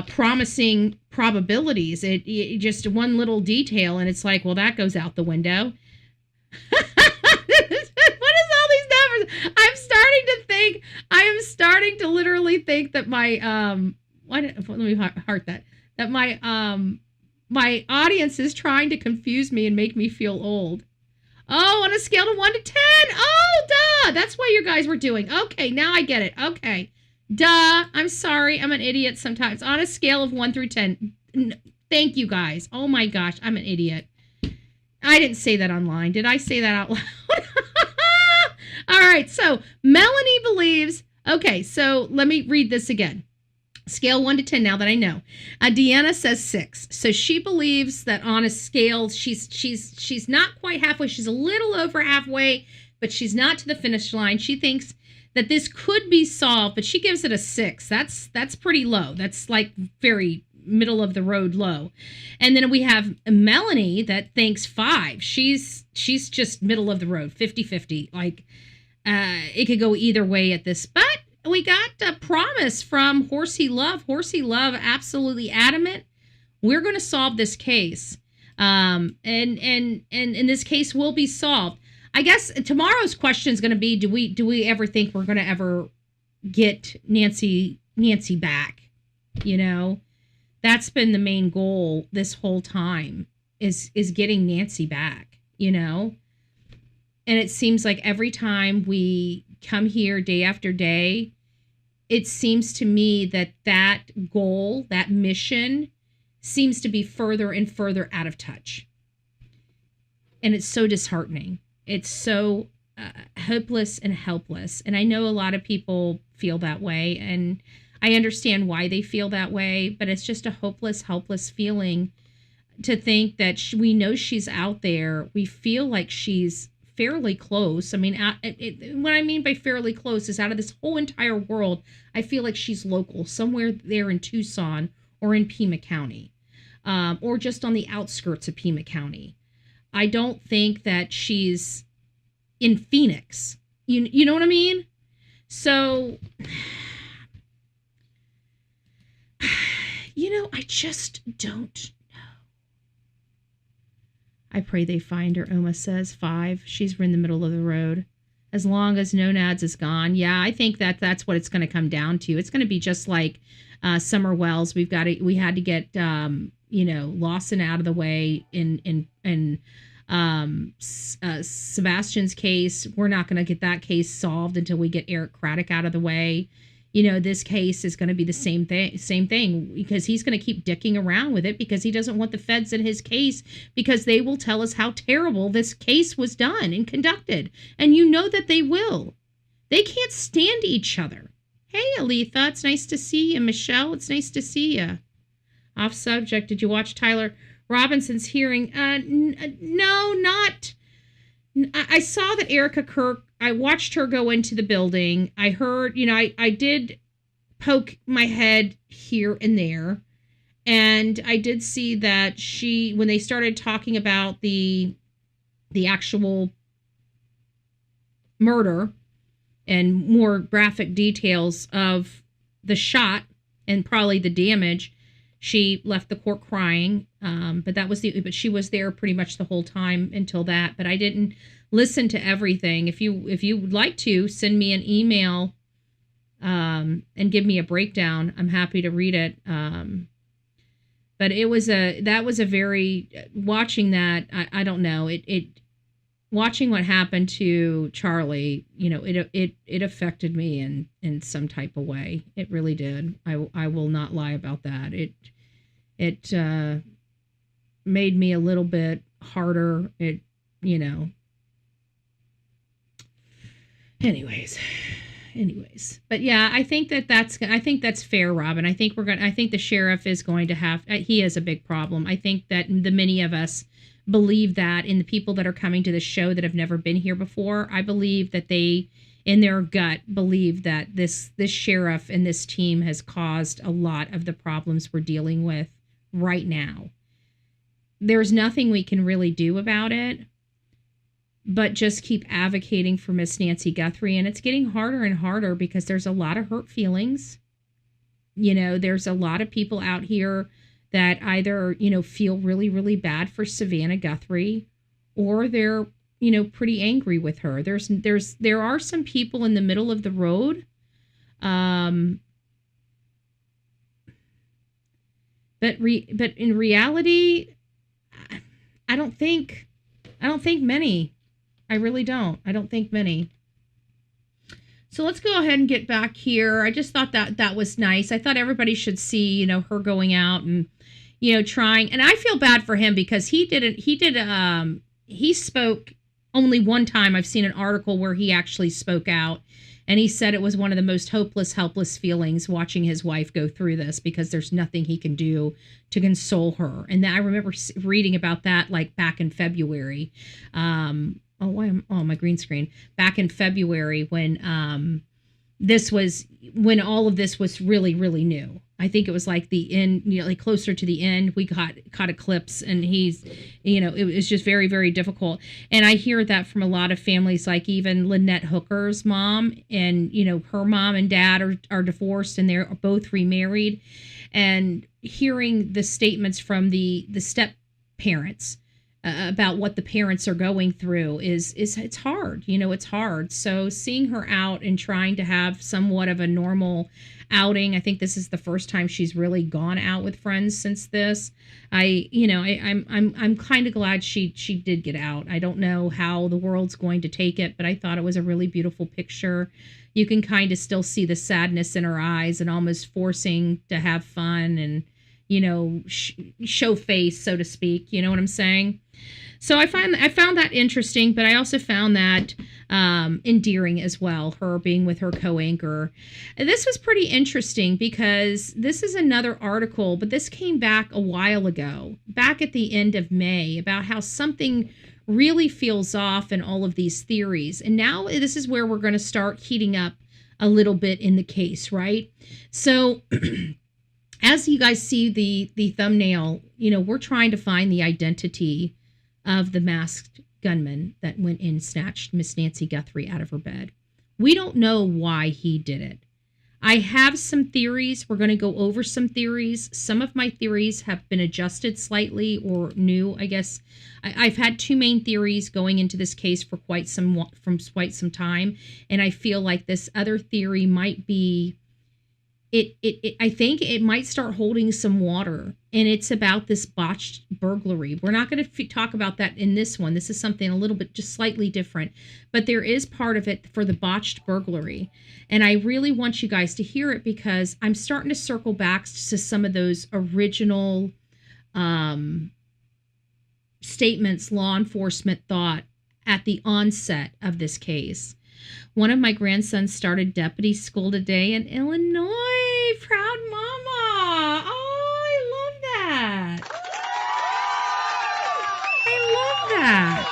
promising probabilities. It just one little detail, and it's like, well, that goes out the window. What is all these numbers? I am starting to literally think that my let me heart that my audience is trying to confuse me and make me feel old. Oh, on a scale of 1 to 10. Oh, duh. That's what you guys were doing. Okay, now I get it. Okay. Duh. I'm sorry. I'm an idiot sometimes. On a scale of 1 through 10. Thank you, guys. Oh, my gosh. I'm an idiot. I didn't say that online. Did I say that out loud? All right. So Melanie believes. Okay. So let me read this again. Scale 1 to 10 now that I know. Deanna says 6. So she believes that on a scale, she's not quite halfway. She's a little over halfway, but she's not to the finish line. She thinks that this could be solved, but she gives it a 6. That's pretty low. That's like very middle of the road low. And then we have Melanie that thinks 5. She's just middle of the road, 50-50. Like it could go either way at this, but we got a promise from Horsey Love. Horsey Love, absolutely adamant. We're going to solve this case. And this case will be solved. I guess tomorrow's question is going to be, do we ever think we're going to ever get Nancy back? That's been the main goal this whole time is getting Nancy back, And it seems like every time we come here day after day, it seems to me that goal, that mission, seems to be further and further out of touch. And it's so disheartening. It's so hopeless and helpless. And I know a lot of people feel that way, and I understand why they feel that way, but it's just a hopeless, helpless feeling to think that we know she's out there. We feel like she's fairly close. I mean, what I mean by fairly close is out of this whole entire world, I feel like she's local, somewhere there in Tucson or in Pima County, or just on the outskirts of Pima County. I don't think that she's in Phoenix. You know what I mean? So, I just don't. I pray they find her, Oma says. 5. She's in the middle of the road. As long as no nads is gone. Yeah, I think that's what it's going to come down to. It's going to be just like Summer Wells. We had to get Lawson out of the way in Sebastian's case. We're not going to get that case solved until we get Eric Craddock out of the way. This case is going to be the same thing, because he's going to keep dicking around with it because he doesn't want the feds in his case, because they will tell us how terrible this case was done and conducted. And that they will. They can't stand each other. Hey, Aletha, it's nice to see you. Michelle, it's nice to see you. Off subject, did you watch Tyler Robinson's hearing? No, not. I saw that Erica Kirk, I watched her go into the building. I heard, I did poke my head here and there. And I did see that when they started talking about the actual murder and more graphic details of the shot and probably the damage, she left the court crying. But she was there pretty much the whole time until that. But I didn't listen to everything. If you would like to send me an email and give me a breakdown, I'm happy to read it. But that was a very, watching that, I don't know, watching what happened to Charlie, it affected me in some type of way. It really did. I will not lie about that. It made me a little bit harder. Anyways, but yeah, I think that's fair, Robin. I think the sheriff is going to have, he has a big problem. I think that the many of us believe that, in the people that are coming to the show that have never been here before, I believe that they, in their gut, believe that this sheriff and this team has caused a lot of the problems we're dealing with right now. There's nothing we can really do about it, but just keep advocating for Miss Nancy Guthrie. And it's getting harder and harder because there's a lot of hurt feelings. There's a lot of people out here that either, feel really, really bad for Savannah Guthrie, or they're, pretty angry with her. There are some people in the middle of the road. But in reality, I don't think many. I really don't. I don't think many. So let's go ahead and get back here. I just thought that was nice. I thought everybody should see, her going out and, trying. And I feel bad for him because he spoke only one time. I've seen an article where he actually spoke out, and he said it was one of the most hopeless, helpless feelings watching his wife go through this, because there's nothing he can do to console her. And I remember reading about that like back in February. My green screen. Back in February when all of this was really, really new. I think it was like the end, like closer to the end, we caught a clips, and he's, it was just very, very difficult. And I hear that from a lot of families, like even Lynette Hooker's mom, and, her mom and dad are divorced, and they're both remarried. And hearing the statements from the step parents about what the parents are going through it's hard. It's hard. So seeing her out and trying to have somewhat of a normal outing, I think this is the first time she's really gone out with friends since this. I'm kind of glad she did get out. I don't know how the world's going to take it, but I thought it was a really beautiful picture. You can kind of still see the sadness in her eyes, and almost forcing to have fun and, show face, so to speak. You know what I'm saying? So I found that interesting, but I also found that endearing as well, her being with her co-anchor. And this was pretty interesting because this is another article, but this came back a while ago, back at the end of May, about how something really feels off in all of these theories. And now this is where we're going to start heating up a little bit in the case, right? So as you guys see the thumbnail, we're trying to find the identity of the masked gunman that went and snatched Miss Nancy Guthrie out of her bed. We don't know why he did it. I have some theories. We're going to go over some theories. Some of my theories have been adjusted slightly or new, I guess. I've had two main theories going into this case for quite some time, and I feel like this other theory might be I think it might start holding some water, and it's about this botched burglary. We're not going to talk about that in this one. This is something a little bit just slightly different, but there is part of it for the botched burglary. And I really want you guys to hear it because I'm starting to circle back to some of those original statements law enforcement thought at the onset of this case. One of my grandsons started deputy school today in Illinois. Proud mama. Oh, I love that. I love that.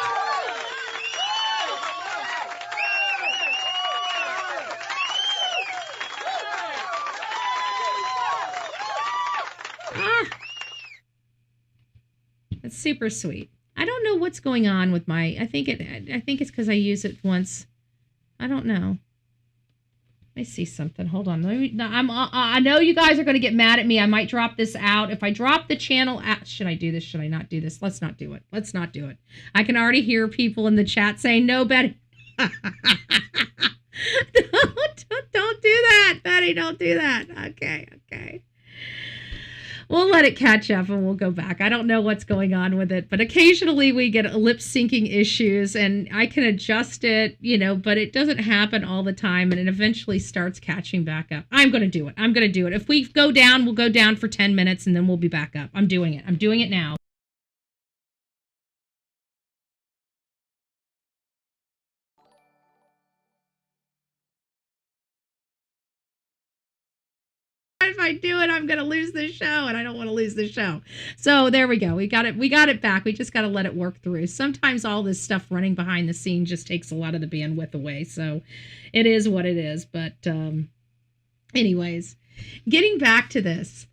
That's super sweet. I don't know what's going on with I think it's because I use it once I don't know. I see something. Hold on. I know you guys are going to get mad at me. I might drop this out. If I drop the channel out, should I do this? Should I not do this? Let's not do it. Let's not do it. I can already hear people in the chat saying, no, Betty. Don't do that, Betty. Don't do that. Okay. We'll let it catch up and we'll go back. I don't know what's going on with it, but occasionally we get lip syncing issues and I can adjust it, but it doesn't happen all the time and it eventually starts catching back up. I'm going to do it. If we go down, we'll go down for 10 minutes and then we'll be back up. I'm doing it now. If I do it, I'm going to lose the show and I don't want to lose the show. So there we go. We got it back. We just got to let it work through. Sometimes all this stuff running behind the scenes just takes a lot of the bandwidth away. So it is what it is. But anyways, getting back to this.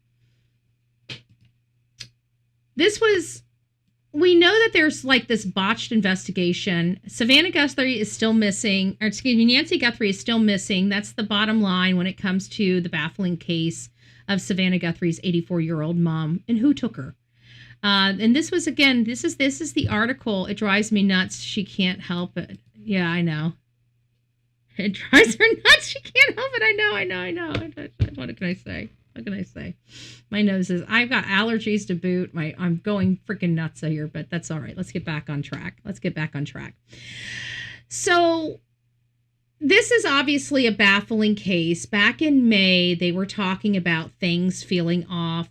We know that there's like this botched investigation. Savannah Guthrie is still missing, Nancy Guthrie is still missing. That's the bottom line when it comes to the baffling case of Savannah Guthrie's 84-year-old mom and who took her. And this is the article. It drives me nuts. She can't help it. Yeah, I know. It drives her nuts. She can't help it. I know. What can I say? What can I say? My nose is, I've got allergies to boot. I'm going freaking nuts here, but that's all right. Let's get back on track. So this is obviously a baffling case. Back in May, they were talking about things feeling off,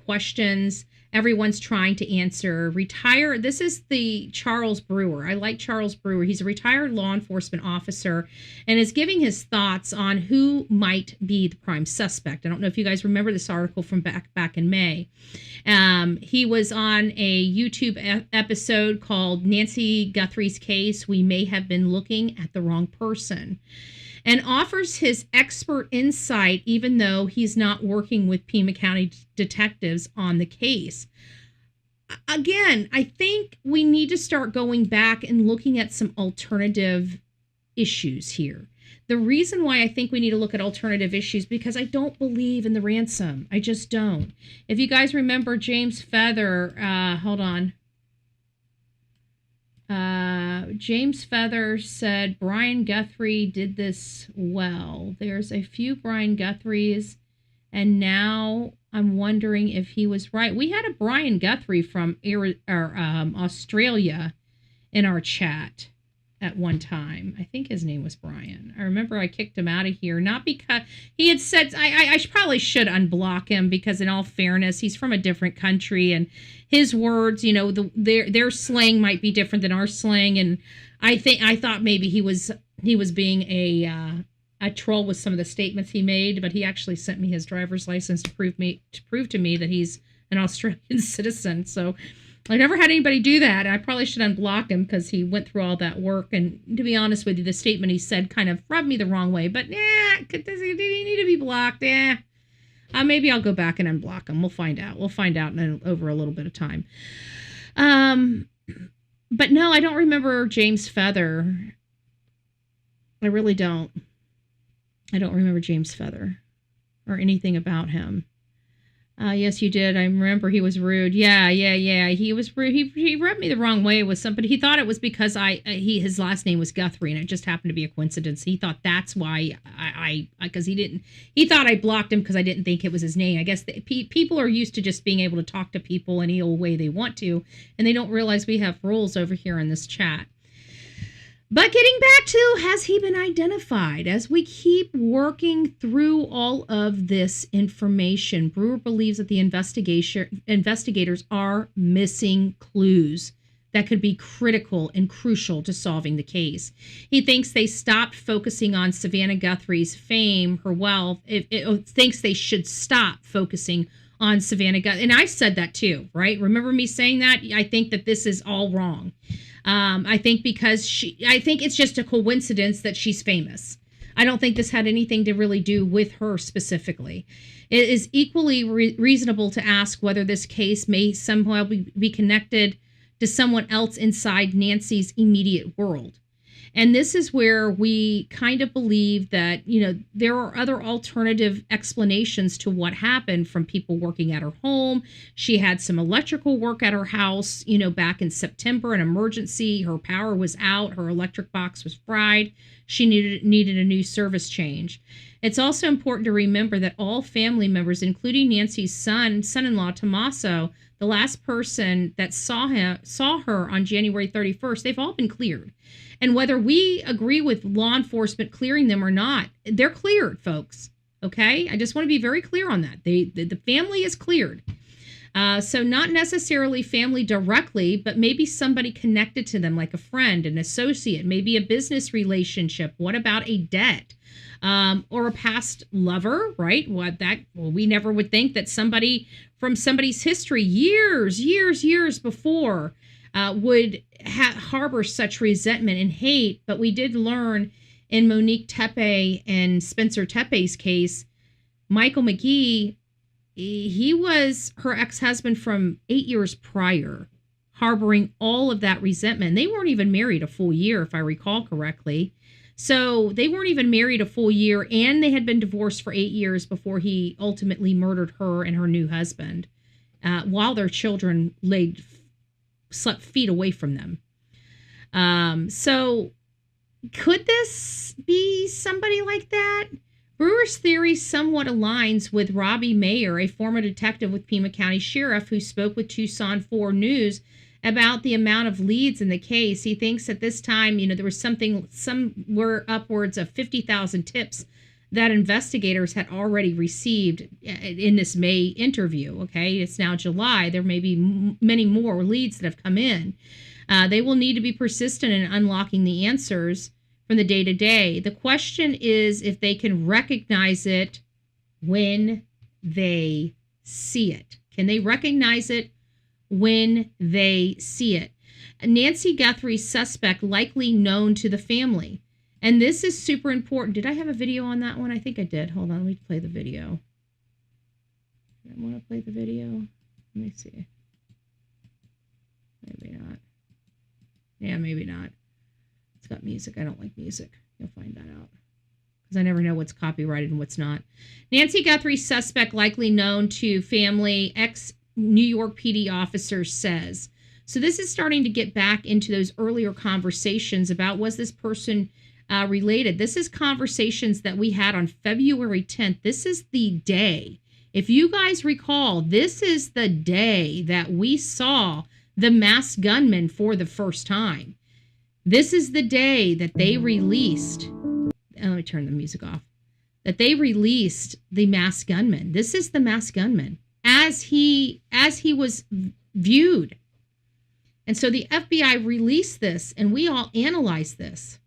questions everyone's trying to answer. This is the Charles Brewer. I like Charles Brewer. He's a retired law enforcement officer and is giving his thoughts on who might be the prime suspect. I don't know if you guys remember this article from back in May. He was on a YouTube episode called Nancy Guthrie's Case. We may have been looking at the wrong person, and offers his expert insight even though he's not working with Pima County detectives on the case. Again, I think we need to start going back and looking at some alternative issues here. The reason why I think we need to look at alternative issues, because I don't believe in the ransom. I just don't. If you guys remember James Feather, hold on. James Feather said Brian Guthrie did this well. There's a few Brian Guthries, and now I'm wondering if he was right. We had a Brian Guthrie from Australia in our chat at one time. I think his name was Brian. I remember I kicked him out of here, not because he had said, I probably should unblock him, because in all fairness, he's from a different country and his words, their slang might be different than our slang. And I thought maybe he was being a troll with some of the statements he made, but he actually sent me his driver's license to prove to me that he's an Australian citizen. So I never had anybody do that. I probably should unblock him because he went through all that work. And to be honest with you, the statement he said kind of rubbed me the wrong way. But did he need to be blocked? Maybe I'll go back and unblock him. We'll find out. Over a little bit of time. But no, I don't remember James Feather. I really don't. I don't remember James Feather or anything about him. Yes, you did. I remember he was rude. Yeah. He was rude. He rubbed me the wrong way with somebody. He thought it was because his last name was Guthrie, and it just happened to be a coincidence. He thought that's why because he thought I blocked him because I didn't think it was his name. I guess people are used to just being able to talk to people any old way they want to, and they don't realize we have rules over here in this chat. But getting back to, has he been identified? As we keep working through all of this information, Brewer believes that the investigators are missing clues that could be critical and crucial to solving the case. He thinks they stopped focusing on Savannah Guthrie's fame, her wealth. It thinks they should stop focusing on Savannah Guthrie. And I said that too, right? Remember me saying that? I think that this is all wrong. I think it's just a coincidence that she's famous. I don't think this had anything to really do with her specifically. It is equally reasonable to ask whether this case may somehow be connected to someone else inside Nancy's immediate world. And this is where we kind of believe that, there are other alternative explanations to what happened, from people working at her home. She had some electrical work at her house, back in September, an emergency. Her power was out. Her electric box was fried. She needed a new service change. It's also important to remember that all family members, including Nancy's son-in-law, Tommaso, the last person that saw her on January 31st, they've all been cleared. And whether we agree with law enforcement clearing them or not, they're cleared, folks. Okay? I just want to be very clear on that. The family is cleared. So not necessarily family directly, but maybe somebody connected to them, like a friend, an associate, maybe a business relationship. What about a debt? Or a past lover, right? We never would think that somebody from somebody's history years before would harbor such resentment and hate. But we did learn in Monique Tepe and Spencer Tepe's case, Michael McGee, he was her ex-husband from 8 years prior, harboring all of that resentment. They weren't even married a full year, if I recall correctly. So they weren't even married a full year, and they had been divorced for 8 years before he ultimately murdered her and her new husband, while their children slept feet away from them. So could this be somebody like that? Brewer's theory somewhat aligns with Robbie Mayer, a former detective with Pima County Sheriff who spoke with Tucson 4 News about the amount of leads in the case. He thinks at this time, there was somewhere upwards of 50,000 tips that investigators had already received in this May interview. Okay, it's now July. There may be many more leads that have come in. They will need to be persistent in unlocking the answers from the day-to-day. The question is if they can recognize it when they see it. Can they recognize it when they see it? Nancy Guthrie, suspect, likely known to the family. And this is super important. Did I have a video on that one? I think I did. Hold on, let me play the video. I want to play the video. Let me see. Maybe not. Yeah, maybe not. It's got music. I don't like music. You'll find that out, because I never know what's copyrighted and what's not. Nancy Guthrie, suspect, likely known to family, ex-New York PD officer says. So this is starting to get back into those earlier conversations about, was this person related? This is conversations that we had on February 10th. This is the day. If you guys recall, this is the day that we saw the masked gunman for the first time. This is the day that they released, let me turn the music off, that they released the masked gunman. This is the masked gunman as he was viewed. And so the FBI released this, and we all analyzed this.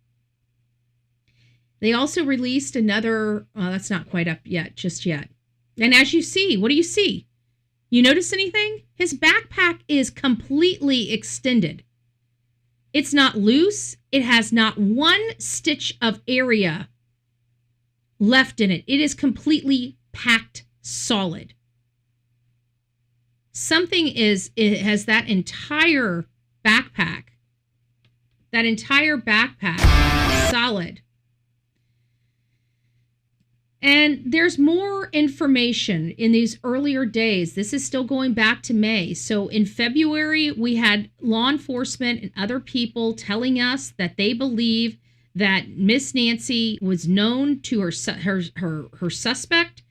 They also released another, that's not quite up yet, just yet. And as you see, what do you see? You notice anything? His backpack is completely extended. It's not loose. It has not one stitch of area left in it. It is completely packed solid. It has that entire backpack solid. And there's more information in these earlier days. This is still going back to May. So in February, we had law enforcement and other people telling us that they believe that Miss Nancy was known to her suspect,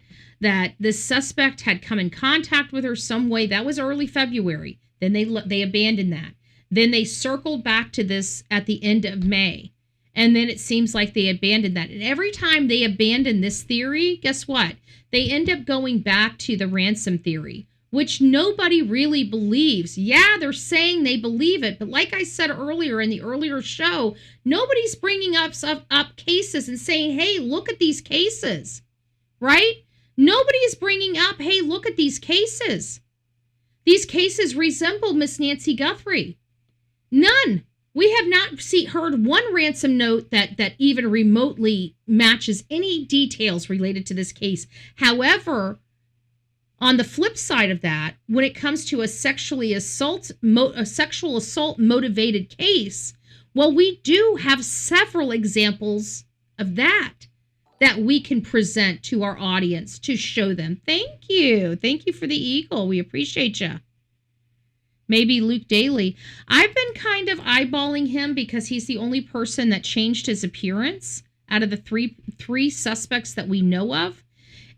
that this suspect had come in contact with her some way. That was early February. Then they abandoned that. Then they circled back to this at the end of May. And then it seems like they abandoned that. And every time they abandon this theory, guess what? They end up going back to the ransom theory, which nobody really believes. Yeah, they're saying they believe it. But like I said earlier in the earlier show, nobody's bringing up cases and saying, hey, look at these cases, right? Nobody is bringing up, hey, look at these cases. These cases resemble Miss Nancy Guthrie. None. We have not heard one ransom note that even remotely matches any details related to this case. However, on the flip side of that, when it comes to a sexual assault motivated case, Well, we do have several examples of that we can present to our audience to show them. Thank you. Thank you for the eagle. We appreciate you. Maybe Luke Daly. I've been kind of eyeballing him because he's the only person that changed his appearance out of the three suspects that we know of.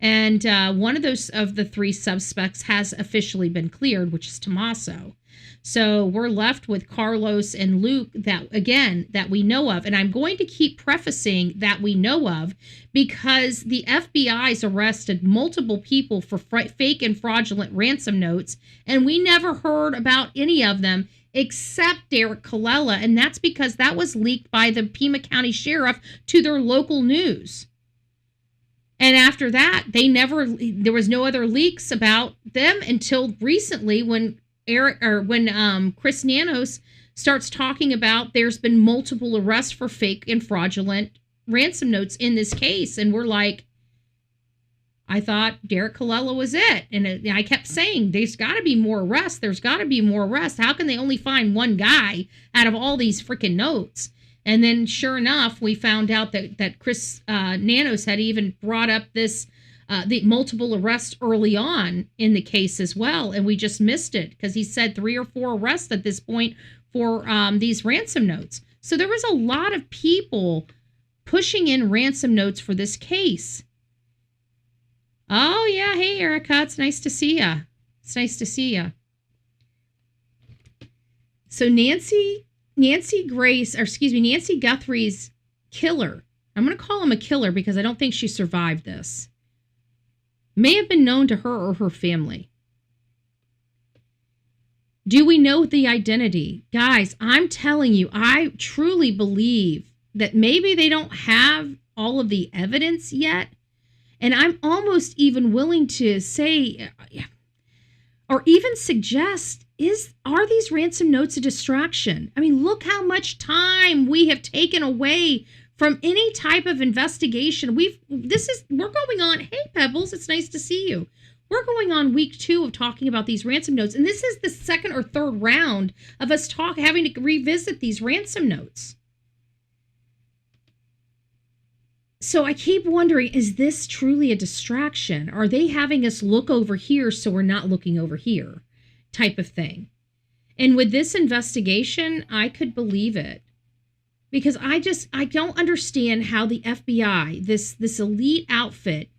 And one of the three suspects has officially been cleared, which is Tommaso. So we're left with Carlos and Luke that we know of. And I'm going to keep prefacing that we know of because the FBI's arrested multiple people for fake and fraudulent ransom notes. And we never heard about any of them except Derek Colella. And that's because that was leaked by the Pima County Sheriff to their local naws. And after that, there was no other leaks about them until recently when Chris Nanos starts talking about there's been multiple arrests for fake and fraudulent ransom notes in this case. And we're like, I thought Derek Colella was it. And I kept saying, there's got to be more arrests. There's got to be more arrests. How can they only find one guy out of all these freaking notes? And then sure enough, we found out that Chris Nanos had even brought up this the multiple arrests early on in the case as well. And we just missed it because he said 3 or 4 arrests at this point for these ransom notes. So there was a lot of people pushing in ransom notes for this case. Oh, yeah. Hey, Erica. It's nice to see ya. It's nice to see ya. So Nancy Guthrie's killer, I'm going to call him a killer because I don't think she survived this, may have been known to her or her family. Do we know the identity? Guys, I'm telling you, I truly believe that maybe they don't have all of the evidence yet. And I'm almost even willing to say, or even suggest, are these ransom notes a distraction? I mean, look how much time we have taken away from any type of investigation. We're going on. Hey, Pebbles, it's nice to see you. We're going on week 2 of talking about these ransom notes, and this is the second or third round of us having to revisit these ransom notes. So I keep wondering, is this truly a distraction? Are they having us look over here so we're not looking over here, type of thing? And with this investigation, I could believe it. Because I don't understand how the FBI, this elite outfit,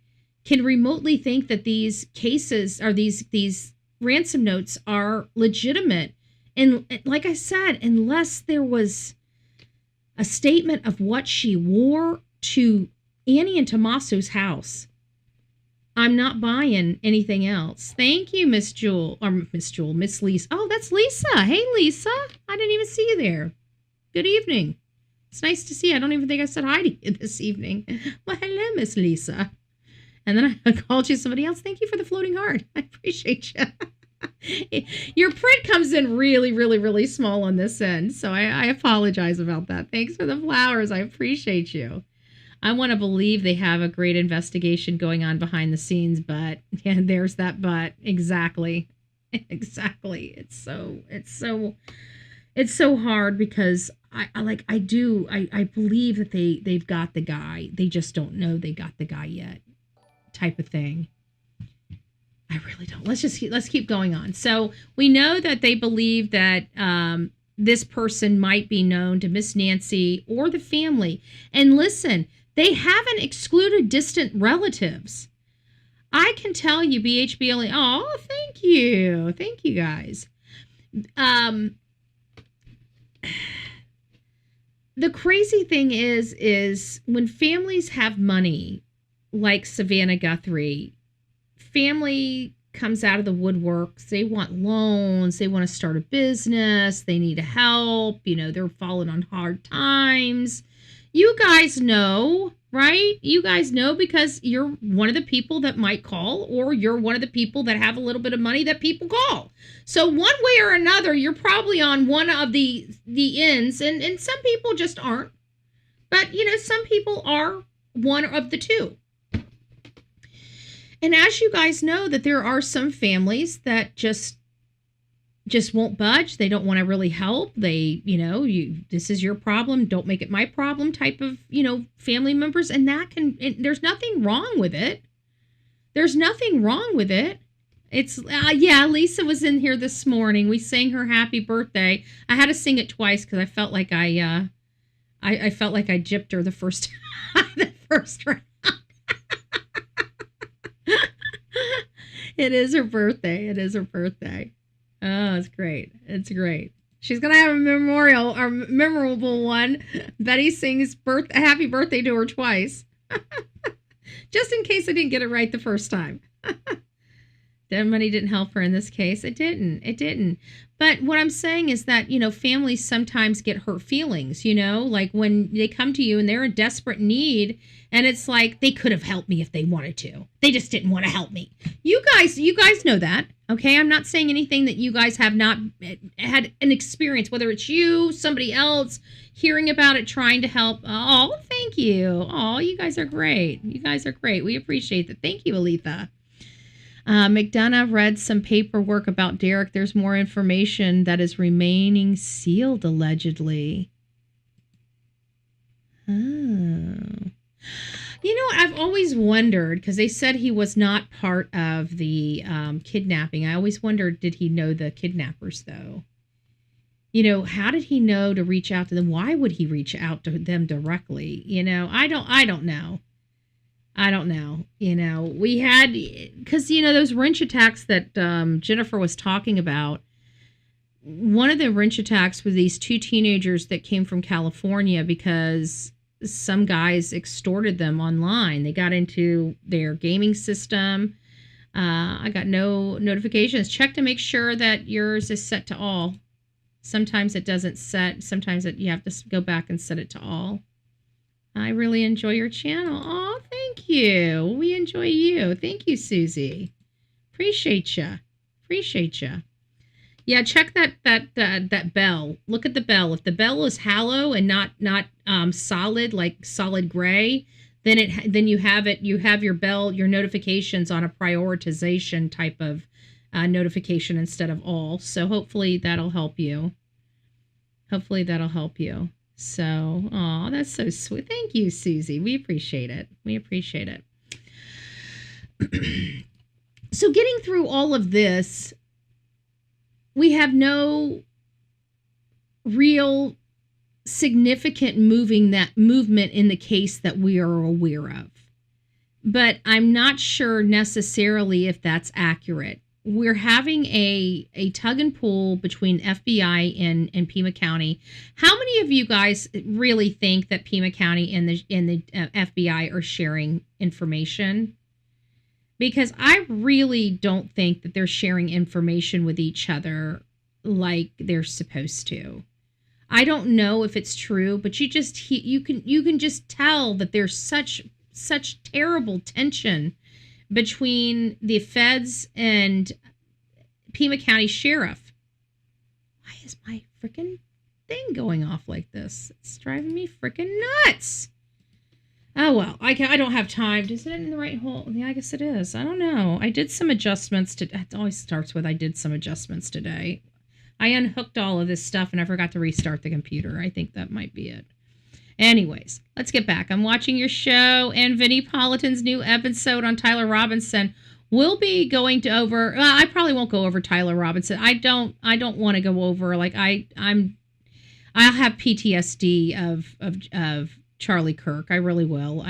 can remotely think that these cases or these ransom notes are legitimate. And like I said, unless there was a statement of what she wore to Annie and Tommaso's house, I'm not buying anything else. Thank you, Miss Lisa. Oh, that's Lisa. Hey, Lisa. I didn't even see you there. Good evening. It's nice to see you. I don't even think I said hi to you this evening. Well, hello, Miss Lisa. And then I called you somebody else. Thank you for the floating heart. I appreciate you. Your print comes in really, really, really small on this end, so I apologize about that. Thanks for the flowers. I appreciate you. I want to believe they have a great investigation going on behind the scenes, but yeah, there's that but. Exactly. It's so hard because I believe that they've got the guy. They just don't know they got the guy yet, type of thing. I really don't. Let's keep going on. So we know that they believe that this person might be known to Miss Nancy or the family. And listen, they haven't excluded distant relatives. I can tell you, BHBLE. Oh, thank you guys. The crazy thing is when families have money, like Savannah Guthrie, family comes out of the woodworks. They want loans. They want to start a business. They need help. They're falling on hard times. You guys know, right? You guys know because you're one of the people that might call, or you're one of the people that have a little bit of money that people call. So one way or another, you're probably on one of the ends, and some people just aren't. But, some people are one of the two. And as you guys know, that there are some families that just just won't budge. They don't want to really help. They, this is your problem. Don't make it my problem type of, family members. And there's nothing wrong with it. There's nothing wrong with it. It's, Lisa was in here this morning. We sang her happy birthday. I had to sing it twice because I felt like I felt like I gypped her the first round. It is her birthday. It is her birthday. Oh, it's great. It's great. She's going to have a memorable one. Betty sings happy birthday to her twice. Just in case I didn't get it right the first time. That money didn't help her in this case. It didn't. But what I'm saying is that, families sometimes get hurt feelings, like when they come to you and they're in desperate need and it's like they could have helped me if they wanted to. They just didn't want to help me. You guys know that. Okay, I'm not saying anything that you guys have not had an experience, whether it's you, somebody else, hearing about it, trying to help. Oh, thank you. Oh, you guys are great. You guys are great. We appreciate that. Thank you, Aletha. McDonough read some paperwork about Derek. There's more information that is remaining sealed, allegedly. Oh. You know what? I've always wondered, because they said he was not part of the kidnapping. I always wondered, did he know the kidnappers, though? How did he know to reach out to them? Why would he reach out to them directly? I don't know. I don't know. We had, because, those wrench attacks that Jennifer was talking about, one of the wrench attacks was these two teenagers that came from California because some guys extorted them online. They got into their gaming system. I got no notifications. Check to make sure that yours is set to all. Sometimes it doesn't set. Sometimes you have to go back and set it to all. I really enjoy your channel. Oh, thank you. We enjoy you. Thank you, Susie. Appreciate you. Yeah, check that bell. Look at the bell. If the bell is hollow and not solid, like solid gray, then you have your bell, your notifications on a prioritization type of notification instead of all. So hopefully that'll help you. So, oh, that's so sweet. Thank you, Susie. We appreciate it. So getting through all of this, we have no real significant movement in the case that we are aware of. But I'm not sure necessarily if that's accurate. We're having a tug and pull between FBI and Pima County. How many of you guys really think that Pima County and the FBI are sharing information? Because I really don't think that they're sharing information with each other like they're supposed to. I don't know if it's true, but you can just tell that there's such terrible tension between the feds and Pima County Sheriff. Why is my freaking thing going off like this? It's driving me freaking nuts. Oh, well, I don't have time. Is it in the right hole? Yeah, I guess it is. I don't know. I did some adjustments. It always starts with I did some adjustments today. I unhooked all of this stuff and I forgot to restart the computer. I think that might be it. Anyways, let's get back. I'm watching your show and Vinnie Politan's new episode on Tyler Robinson. We'll be going to over. I probably won't go over Tyler Robinson. I don't want to go over I'll have PTSD of Charlie Kirk. I really will.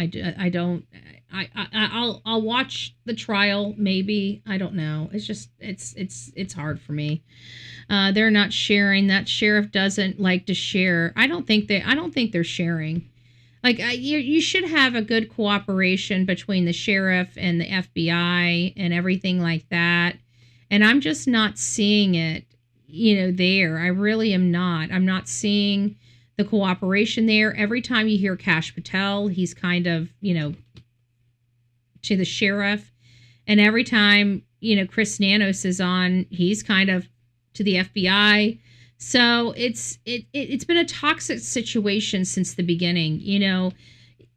I'll watch the trial maybe. I don't know. It's just it's hard for me. They're not sharing. That sheriff doesn't like to share. I don't think they're sharing. Like you should have a good cooperation between the sheriff and the FBI and everything like that. And I'm just not seeing it, there. I really am not. I'm not seeing the cooperation there. Every time you hear Kash Patel, he's kind of, to the sheriff. And every time, Chris Nanos is on, he's kind of to the FBI. So it's been a toxic situation since the beginning.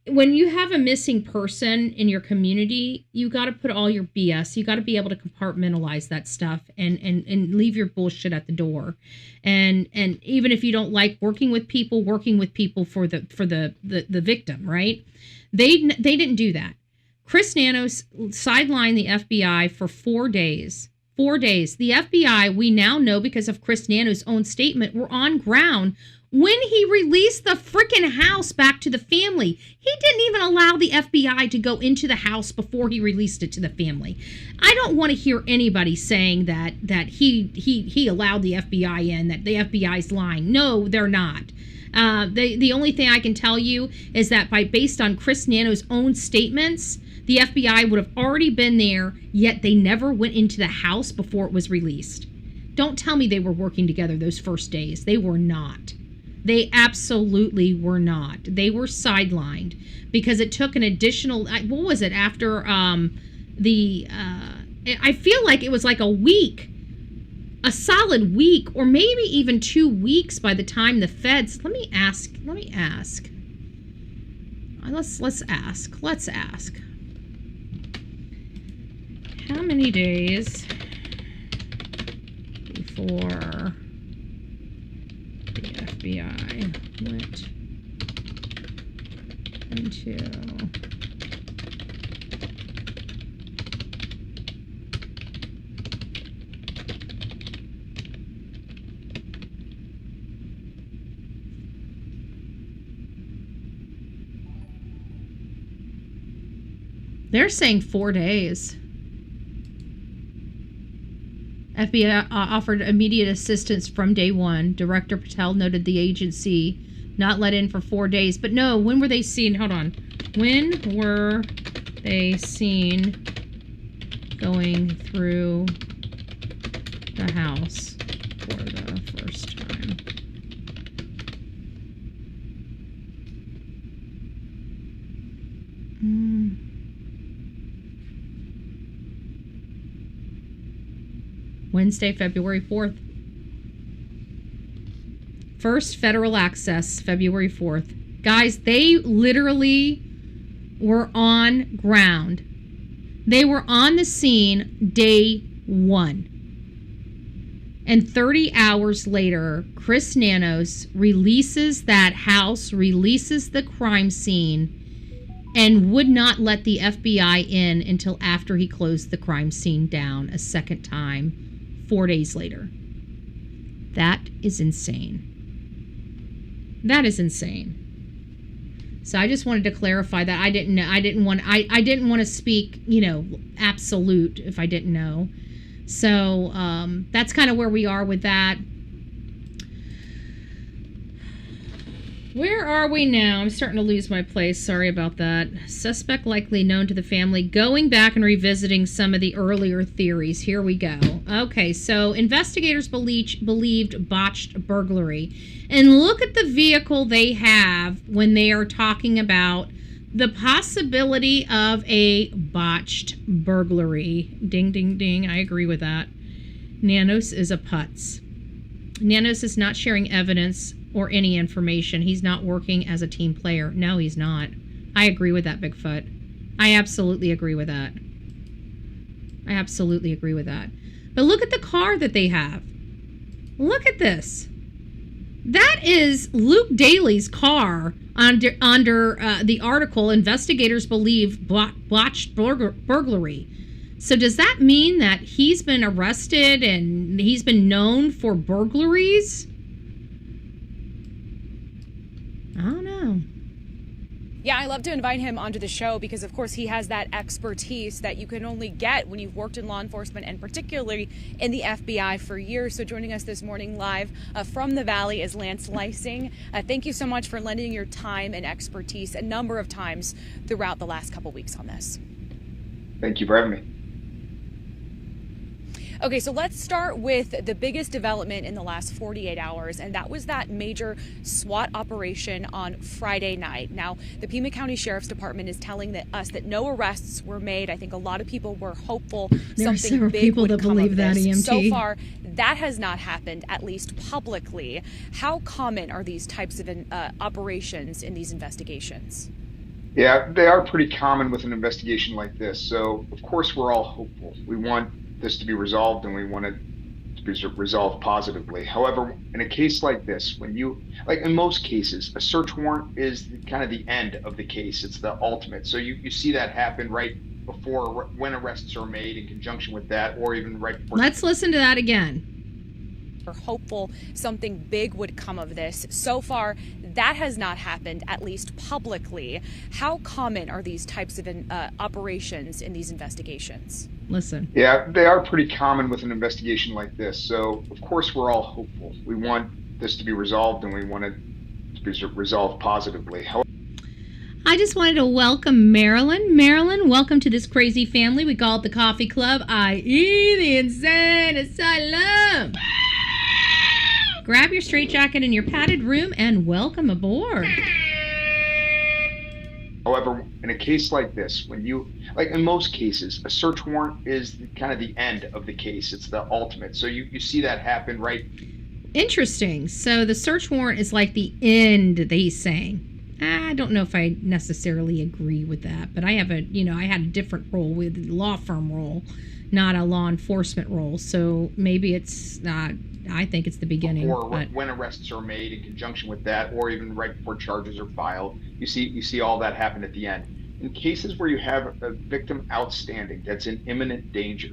when you have a missing person in your community, you got to put all your BS. You got to be able to compartmentalize that stuff and leave your bullshit at the door. And even if you don't like working with people for the victim, right? They didn't do that. Chris Nanos sidelined the FBI for 4 days. 4 days. The FBI, we now know because of Chris Nanos' own statement, were on ground when he released the freaking house back to the family. He didn't even allow the FBI to go into the house before he released it to the family. I don't want to hear anybody saying that he allowed the FBI in, that the FBI's lying. No, they're not. The only thing I can tell you is that based on Chris Nanos' own statements, the FBI would have already been there, yet they never went into the house before it was released. Don't tell me they were working together those first days. They were not. They absolutely were not. They were sidelined because it took an additional, what was it, after I feel like it was like a week, a solid week, or maybe even 2 weeks by the time the feds, let me ask. Let's ask. How many days before the FBI went into they're saying 4 days. FBI offered immediate assistance from day one. Director Patel noted the agency not let in for 4 days. But no, when were they seen? Hold on. When were they seen going through the house for the first time? Wednesday, February 4th. First federal access, February 4th. Guys, they literally were on ground. They were on the scene day one. And 30 hours later, Chris Nanos releases that house, releases the crime scene, and would not let the FBI in until after he closed the crime scene down a second time. 4 days later. That is insane. That is insane. So I just wanted to clarify that. I didn't want to speak, absolute if I didn't know. So that's kind of where we are with that. Where are we now? I'm starting to lose my place. Sorry about that. Suspect likely known to the family. Going back and revisiting some of the earlier theories. Here we go. Okay, so investigators believed botched burglary. And look at the vehicle they have when they are talking about the possibility of a botched burglary. Ding, ding, ding. I agree with that. Nanos is a putz. Nanos is not sharing evidence or any information. He's not working as a team player. No, he's not. I agree with that, Bigfoot. I absolutely agree with that. I absolutely agree with that. But look at the car that they have. Look at this. That is Luke Daly's car under the article, investigators believe botched burglary. So does that mean that he's been arrested and he's been known for burglaries? I don't know. Yeah, I love to invite him onto the show because, of course, he has that expertise that you can only get when you've worked in law enforcement and particularly in the FBI for years. So joining us this morning live from the Valley is Lance Lysing. Thank you so much for lending your time and expertise a number of times throughout the last couple weeks on this. Thank you for having me. Okay, so let's start with the biggest development in the last 48 hours, and that was that major SWAT operation on Friday night. Now, the Pima County Sheriff's Department is telling us that no arrests were made. I think a lot of people were hopeful something big would come of this. So far, that has not happened, at least publicly. How common are these types of operations in these investigations? Yeah, they are pretty common with an investigation like this. So, of course, we're all hopeful. We want this to be resolved and we want it to be resolved positively. However, in a case like this, when you, like in most cases, a search warrant is kind of the end of the case. It's the ultimate. So you see that happen right before when arrests are made in conjunction with that, or even right before. Let's listen to that again. We're hopeful something big would come of this. So far, that has not happened, at least publicly. How common are these types of operations in these investigations? Listen. Yeah, they are pretty common with an investigation like this. So, of course, we're all hopeful. We want this to be resolved and we want it to be resolved positively. I just wanted to welcome Marilyn. Marilyn, welcome to this crazy family. We call it the Coffee Club, i.e. the Insane Asylum. Grab your straitjacket in your padded room and welcome aboard. However, in a case like this, when you, like in most cases, a search warrant is kind of the end of the case. It's the ultimate. So you see that happen right. Interesting. So the search warrant is like the end that he's saying. I don't know if I necessarily agree with that, but I have I had a different role with the law firm role, not a law enforcement role. So maybe it's not. I think it's the beginning. Or when arrests are made in conjunction with that, or even right before charges are filed, you see all that happen at the end. In cases where you have a victim outstanding that's in imminent danger,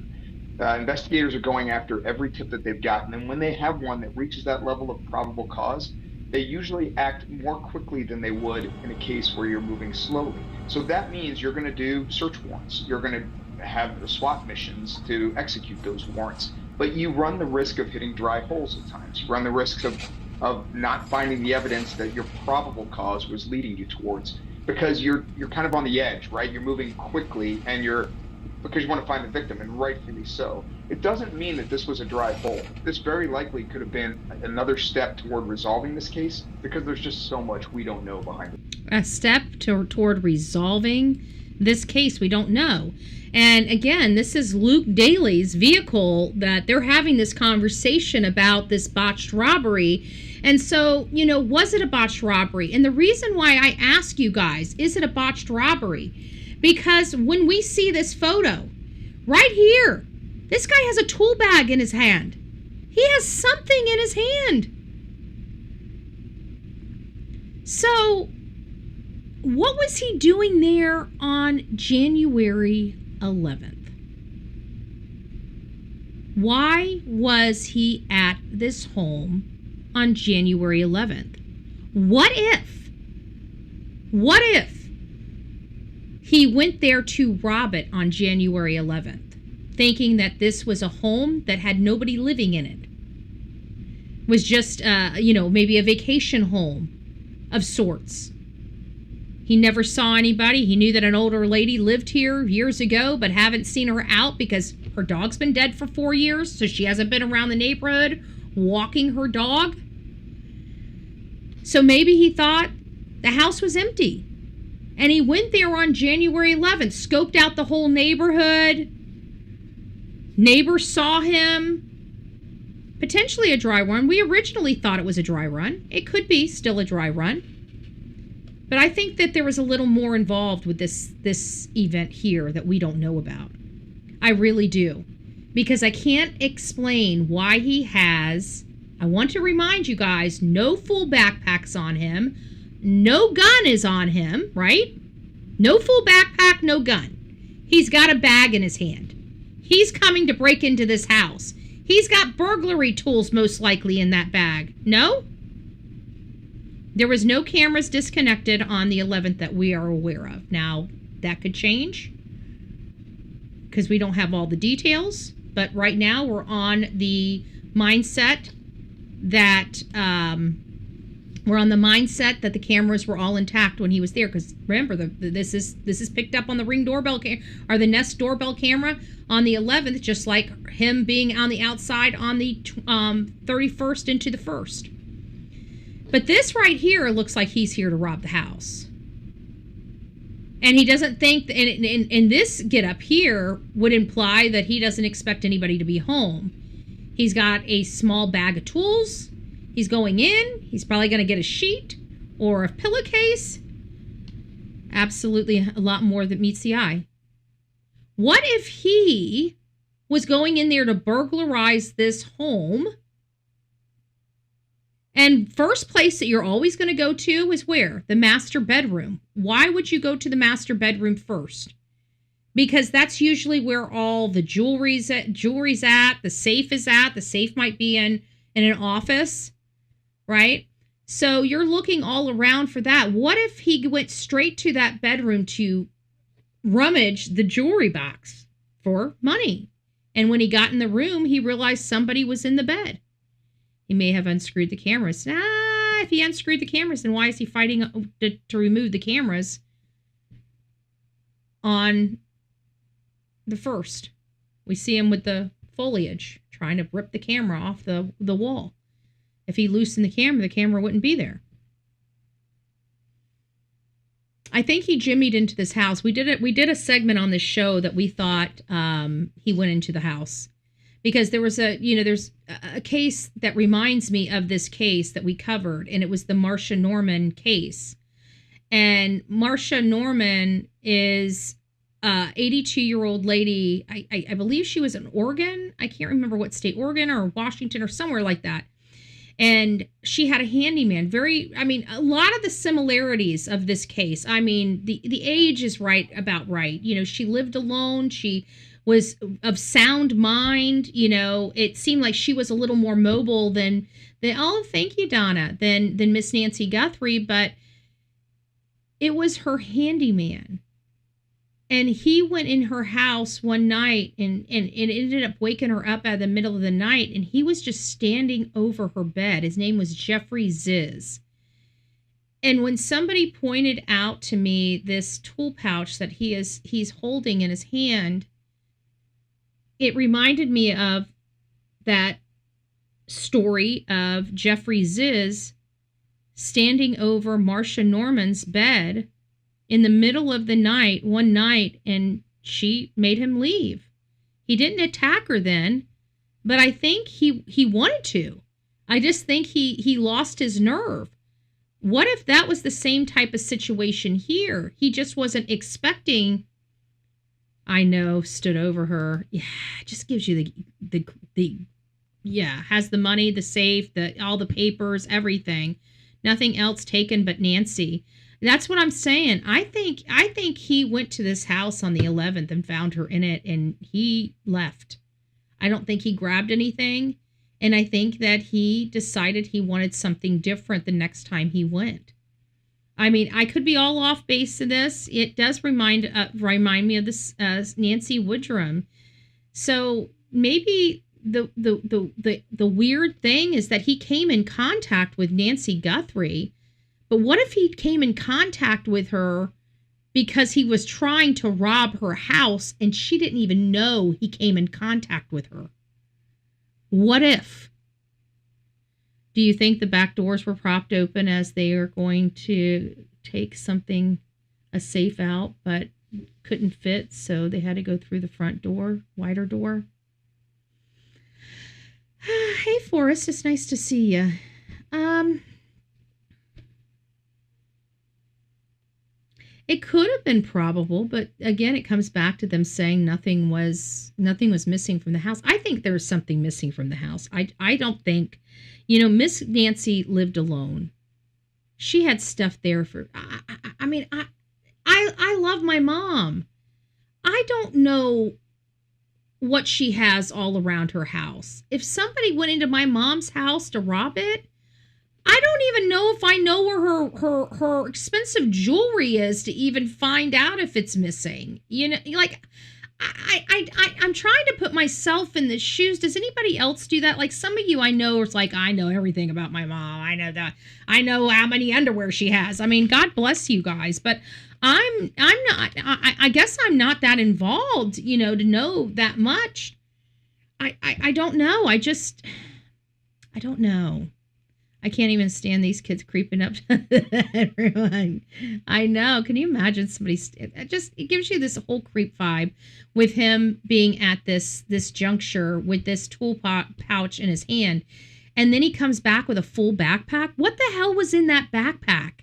investigators are going after every tip that they've gotten, and when they have one that reaches that level of probable cause, they usually act more quickly than they would in a case where you're moving slowly. So that means you're going to do search warrants. You're going to have SWAT missions to execute those warrants. But you run the risk of hitting dry holes at times. You run the risk of not finding the evidence that your probable cause was leading you towards, because you're kind of on the edge, right? You're moving quickly because you want to find the victim, and rightfully so. It doesn't mean that this was a dry hole. This very likely could have been another step toward resolving this case, because there's just so much we don't know behind it. A step toward resolving this case we don't know. And again, this is Luke Daly's vehicle that they're having this conversation about this botched robbery. And so, was it a botched robbery? And the reason why I ask you guys, is it a botched robbery? Because when we see this photo, right here, this guy has a tool bag in his hand. He has something in his hand. So, what was he doing there on January 11th? Why was he at this home on January 11th? What if he went there to rob it on January 11th, thinking that this was a home that had nobody living in it? Was just, maybe a vacation home of sorts. He never saw anybody. He knew that an older lady lived here years ago, but haven't seen her out because her dog's been dead for 4 years, so she hasn't been around the neighborhood walking her dog. So maybe he thought the house was empty. And he went there on January 11th, scoped out the whole neighborhood. Neighbors saw him. Potentially a dry run. We originally thought it was a dry run. It could be still a dry run. But I think that there was a little more involved with this event here that we don't know about. I really do. Because I can't explain why he has, I want to remind you guys, no full backpacks on him. No gun is on him, right? No full backpack, no gun. He's got a bag in his hand. He's coming to break into this house. He's got burglary tools most likely in that bag. No? There was no cameras disconnected on the 11th that we are aware of. Now, that could change because we don't have all the details. But right now, we're on the mindset that the cameras were all intact when he was there. Because remember, this is picked up on the Ring doorbell or the Nest doorbell camera on the 11th, just like him being on the outside on the 31st into the 1st. But this right here looks like he's here to rob the house. And he doesn't think, and this get up here would imply that he doesn't expect anybody to be home. He's got a small bag of tools. He's going in. He's probably going to get a sheet or a pillowcase. Absolutely a lot more that meets the eye. What if he was going in there to burglarize this home? And first place that you're always going to go to is where? The master bedroom. Why would you go to the master bedroom first? Because that's usually where all the jewelry's at, the safe is at. The safe might be in an office, right? So you're looking all around for that. What if he went straight to that bedroom to rummage the jewelry box for money? And when he got in the room, he realized somebody was in the bed. He may have unscrewed the cameras. If he unscrewed the cameras, then why is he fighting to remove the cameras on the first? We see him with the foliage trying to rip the camera off the wall. If he loosened the camera wouldn't be there. I think he jimmied into this house. We did a segment on this show that we thought he went into the house, because there was there's a case that reminds me of this case that we covered, and it was the Marcia Norman case. And Marcia Norman is a 82-year-old lady. I believe she was in Oregon. I can't remember what state, Oregon or Washington or somewhere like that. And she had a handyman. A lot of the similarities of this case. I mean, the age is about right. She lived alone. She was of sound mind. It seemed like she was a little more mobile than thank you, Donna, than Miss Nancy Guthrie, but it was her handyman. And he went in her house one night and ended up waking her up out of the middle of the night. And he was just standing over her bed. His name was Jeffrey Ziz. And when somebody pointed out to me this tool pouch that he's holding in his hand, it reminded me of that story of Jeffrey Ziz standing over Marcia Norman's bed in the middle of the night, one night, and she made him leave. He didn't attack her then, but I think he wanted to. I just think he lost his nerve. What if that was the same type of situation here? He just wasn't expecting. I know, stood over her. Yeah, it just gives you the has the money, the safe, all the papers, everything. Nothing else taken but Nancy. That's what I'm saying. I think he went to this house on the 11th and found her in it, and he left. I don't think he grabbed anything, and I think that he decided he wanted something different the next time he went. I mean, I could be all off base in this. It does remind me of this Nancy Woodrum. So maybe the weird thing is that he came in contact with Nancy Guthrie. But what if he came in contact with her because he was trying to rob her house and she didn't even know he came in contact with her? What if? Do you think the back doors were propped open as they are going to take a safe out, but couldn't fit, so they had to go through the front door, wider door? Hey, Forrest, it's nice to see you. It could have been probable, but again, it comes back to them saying nothing was missing from the house. I think there was something missing from the house. I don't think, Miss Nancy lived alone. She had stuff there for. I love my mom. I don't know what she has all around her house. If somebody went into my mom's house to rob it, I don't even know if I know where her expensive jewelry is to even find out if it's missing. I'm trying to put myself in the shoes. Does anybody else do that? Like, some of you I know is like, I know everything about my mom. I know that. I know how many underwear she has. I mean, God bless you guys, but I'm not. I guess I'm not that involved, to know that much. I don't know. I don't know. I can't even stand these kids creeping up to everyone. I know. Can you imagine somebody? It gives you this whole creep vibe with him being at this juncture with this tool pouch in his hand. And then he comes back with a full backpack. What the hell was in that backpack?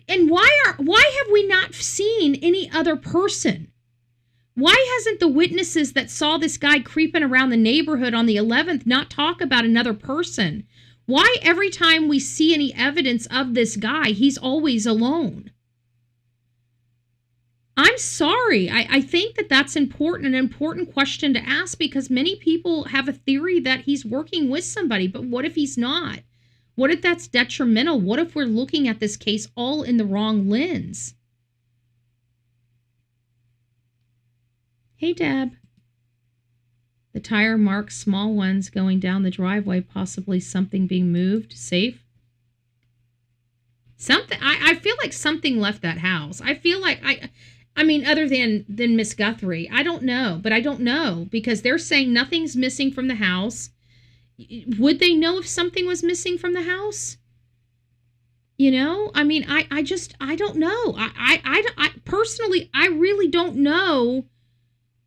And why have we not seen any other person? Why hasn't the witnesses that saw this guy creeping around the neighborhood on the 11th not talk about another person? Why every time we see any evidence of this guy, he's always alone? I'm sorry. I think that that's an important question to ask, because many people have a theory that he's working with somebody, but what if he's not? What if that's detrimental? What if we're looking at this case all in the wrong lens? Hey, Deb. The tire marks, small ones going down the driveway, possibly something being moved. Safe? Something, I feel like something left that house. I feel like, I mean, other than Miss Guthrie. I don't know, but I don't know, because they're saying nothing's missing from the house. Would they know if something was missing from the house? You know, I mean, I don't know. I personally, I really don't know.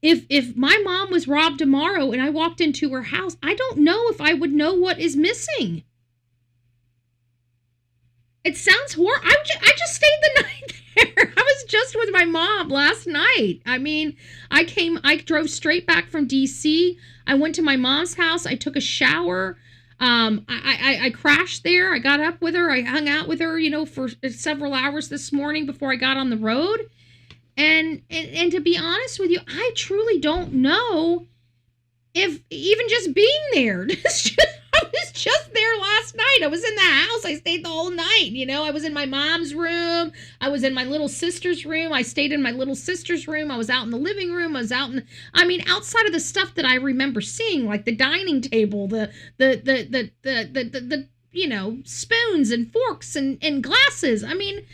If my mom was robbed tomorrow and I walked into her house, I don't know if I would know what is missing. It sounds horrible. I just stayed the night there. I was just with my mom last night. I mean, I drove straight back from DC. I went to my mom's house. I took a shower. I crashed there. I got up with her. I hung out with her, you know, for several hours this morning before I got on the road. And to be honest with you, I truly don't know if even just being there, I was just there last night. I was in the house. I stayed the whole night. You know, I was in my mom's room. I was in my little sister's room. I stayed in my little sister's room. I was out in the living room. I was out in, I mean, outside of the stuff that I remember seeing, like the dining table, the you know, spoons and forks and glasses. I mean,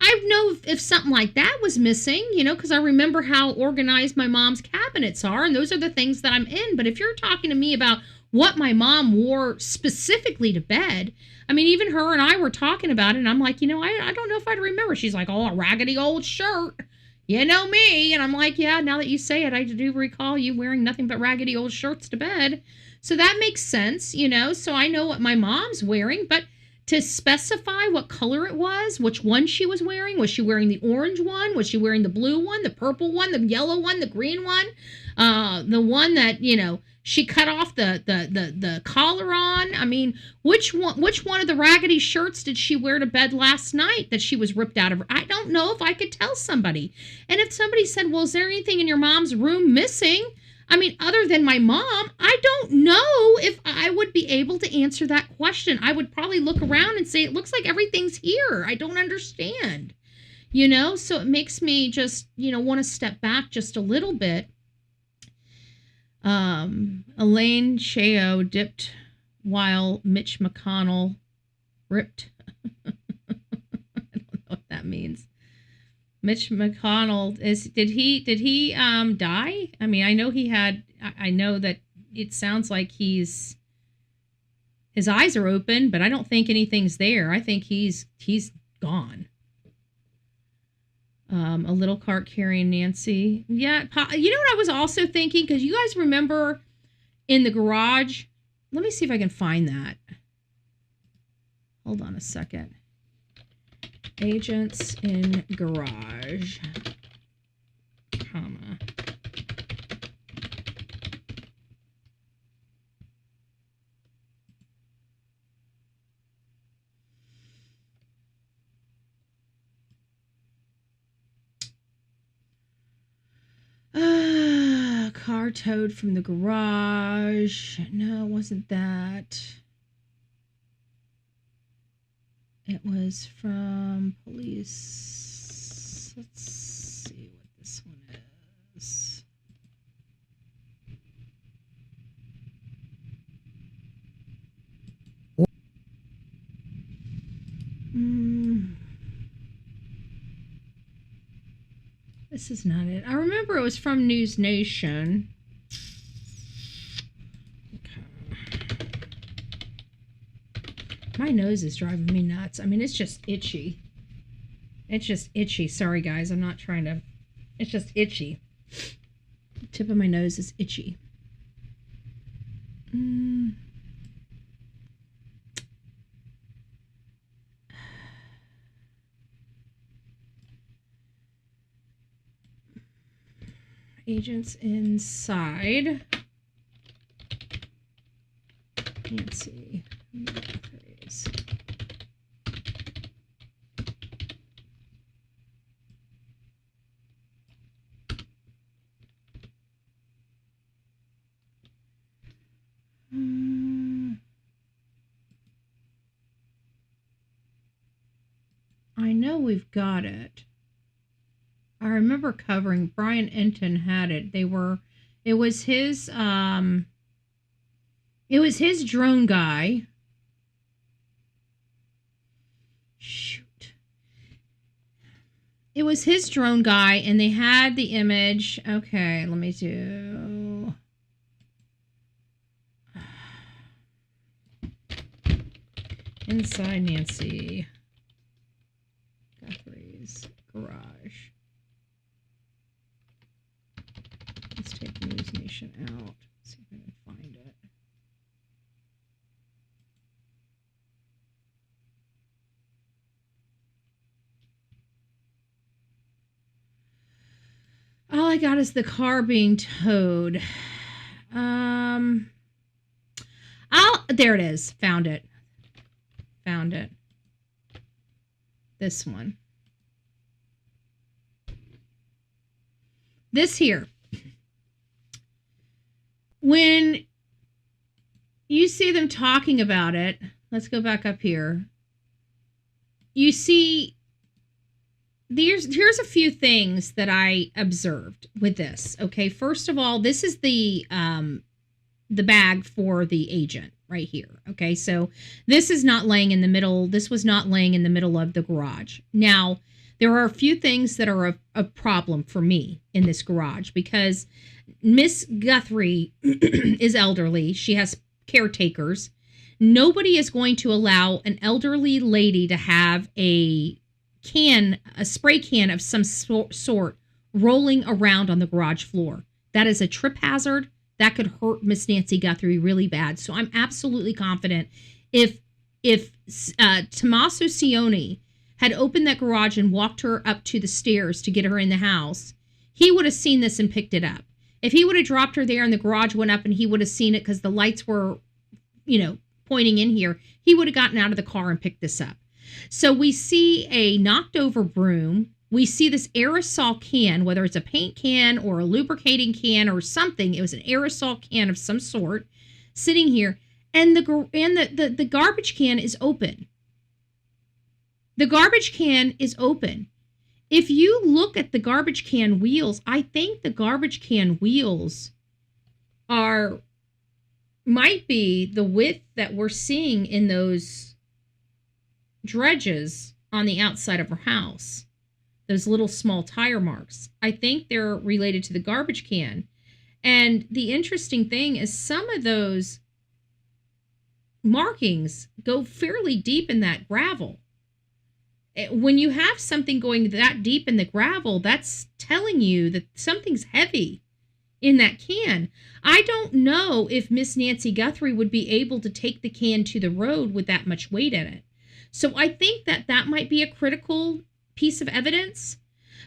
I know if something like that was missing, you know, because I remember how organized my mom's cabinets are, and those are the things that I'm in. But if you're talking to me about what my mom wore specifically to bed, I mean, even her and I were talking about it, and I'm like, you know, I don't know if I'd remember. She's like, oh, a raggedy old shirt. You know me. And I'm like, yeah, now that you say it, I do recall you wearing nothing but raggedy old shirts to bed. So that makes sense, you know, so I know what my mom's wearing, but to specify what color it was, which one she was she wearing the orange one? Was she wearing the blue one, the purple one, the yellow one, the green one? The one that, you know, she cut off the collar on? I mean, which one of the raggedy shirts did she wear to bed last night that she was ripped out of her? I don't know if I could tell somebody. And if somebody said, well, is there anything in your mom's room missing? I mean, other than my mom, I don't know if I would be able to answer that question. I would probably look around and say, it looks like everything's here. I don't understand, you know? So it makes me just, you know, want to step back just a little bit. Elaine Chao dipped while Mitch McConnell ripped. I don't know what that means. Mitch McConnell did he die? I mean, I know that it sounds like his eyes are open, but I don't think anything's there. I think he's gone. A little cart carrying Nancy. Yeah, you know what I was also thinking, because you guys remember in the garage. Let me see if I can find that. Hold on a second. Agents in garage, comma. Car towed from the garage. No, it wasn't that. It was from police. Let's see what this one is. This is not it. I remember it was from News Nation. My nose is driving me nuts. I mean, it's just itchy. It's just itchy. Sorry, guys. I'm not trying to... It's just itchy. The tip of my nose is itchy. Agents inside. Nancy Guthries. I know we've got it. I remember covering, Brian Enton had it. It was his drone guy. Shoot. It was his drone guy, and they had the image. Okay, let me do... Inside Nancy Guthrie's garage. Let's take News Nation out. See if I can find it. All I got is the car being towed. There it is. Found it. This one. This here. When you see them talking about it, let's go back up here. You see, here's a few things that I observed with this. Okay, first of all, this is the bag for the agent right here. Okay, so this is not laying in the middle. This was not laying in the middle of the garage. Now, there are a few things that are a problem for me in this garage because Miss Guthrie is elderly. She has caretakers. Nobody is going to allow an elderly lady to have a spray can of some sort rolling around on the garage floor. That is a trip hazard. That could hurt Miss Nancy Guthrie really bad. So I'm absolutely confident if Tommaso Cioni had opened that garage and walked her up to the stairs to get her in the house, he would have seen this and picked it up. If he would have dropped her there and the garage went up and he would have seen it because the lights were, pointing in here, he would have gotten out of the car and picked this up. So we see a knocked over broom. We see this aerosol can, whether it's a paint can or a lubricating can or something. It was an aerosol can of some sort sitting here. And the garbage can is open. The garbage can is open. If you look at the garbage can wheels, I think the garbage can wheels might be the width that we're seeing in those dredges on the outside of her house. Those little small tire marks. I think they're related to the garbage can. And the interesting thing is some of those markings go fairly deep in that gravel. When you have something going that deep in the gravel, that's telling you that something's heavy in that can. I don't know if Miss Nancy Guthrie would be able to take the can to the road with that much weight in it. So I think that might be a critical piece of evidence.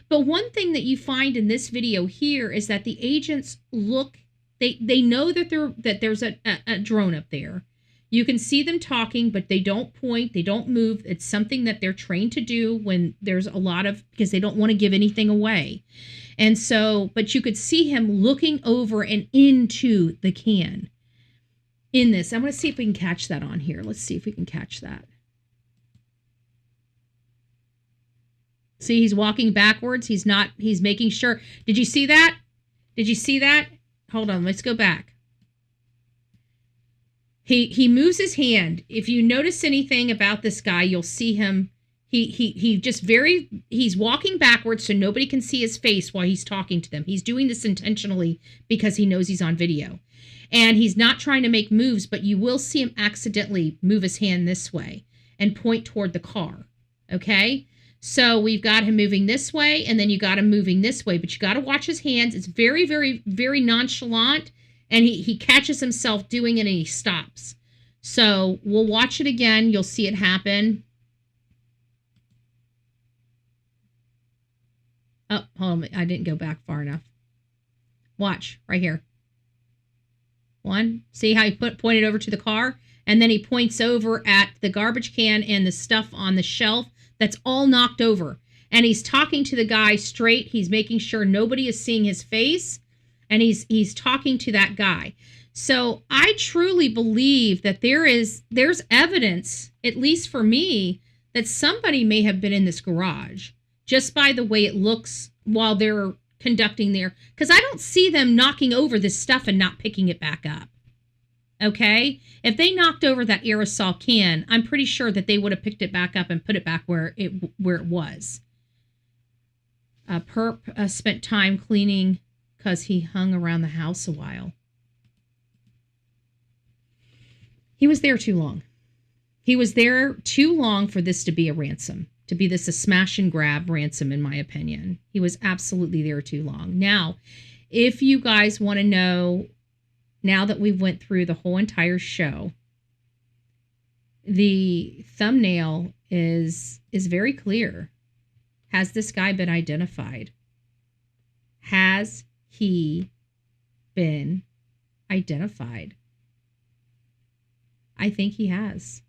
But one thing that you find in this video here is that the agents they know that there's a drone up there. You can see them talking, but they don't point, they don't move. It's something that they're trained to do when there's because they don't want to give anything away. And so, but you could see him looking over and into the can in this. I'm going to see if we can catch that on here. Let's see if we can catch that. See, he's walking backwards. He's making sure. Did you see that? Hold on, let's go back. He moves his hand. If you notice anything about this guy, you'll see him. He's walking backwards so nobody can see his face while he's talking to them. He's doing this intentionally because he knows he's on video. And he's not trying to make moves, but you will see him accidentally move his hand this way and point toward the car. Okay? So we've got him moving this way, and then you got him moving this way, but you got to watch his hands. It's very, very, very nonchalant, and he catches himself doing it, and he stops. So we'll watch it again. You'll see it happen. Oh, hold on. I didn't go back far enough. Watch right here. One. See how he pointed over to the car? And then he points over at the garbage can and the stuff on the shelf that's all knocked over. And he's talking to the guy straight. He's making sure nobody is seeing his face. And he's talking to that guy. So I truly believe that there's evidence, at least for me, that somebody may have been in this garage just by the way it looks while they're conducting their, because I don't see them knocking over this stuff and not picking it back up. Okay? If they knocked over that aerosol can, I'm pretty sure that they would have picked it back up and put it back where it was. Perp spent time cleaning because he hung around the house a while. He was there too long. He was there too long for this to be a ransom, to be this a smash and grab ransom, in my opinion. He was absolutely there too long. Now, if you guys want to know, now that we've went through the whole entire show, the thumbnail is very clear. Has this guy been identified? Has he been identified? I think he has.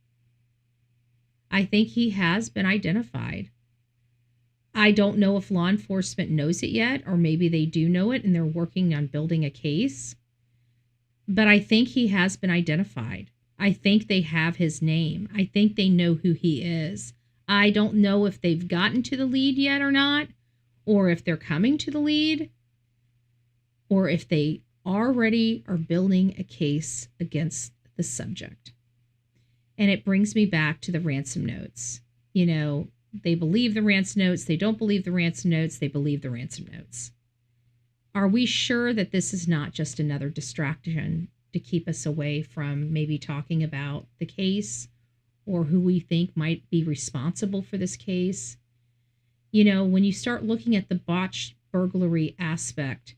I think he has been identified. I don't know if law enforcement knows it yet, or maybe they do know it and they're working on building a case. But I think he has been identified. I think they have his name. I think they know who he is. I don't know if they've gotten to the lead yet or not, or if they're coming to the lead, or if they already are building a case against the subject. And it brings me back to the ransom notes. You know, they believe the ransom notes. They don't believe the ransom notes. They believe the ransom notes. Are we sure that this is not just another distraction to keep us away from maybe talking about the case or who we think might be responsible for this case? You know, when you start looking at the botched burglary aspect,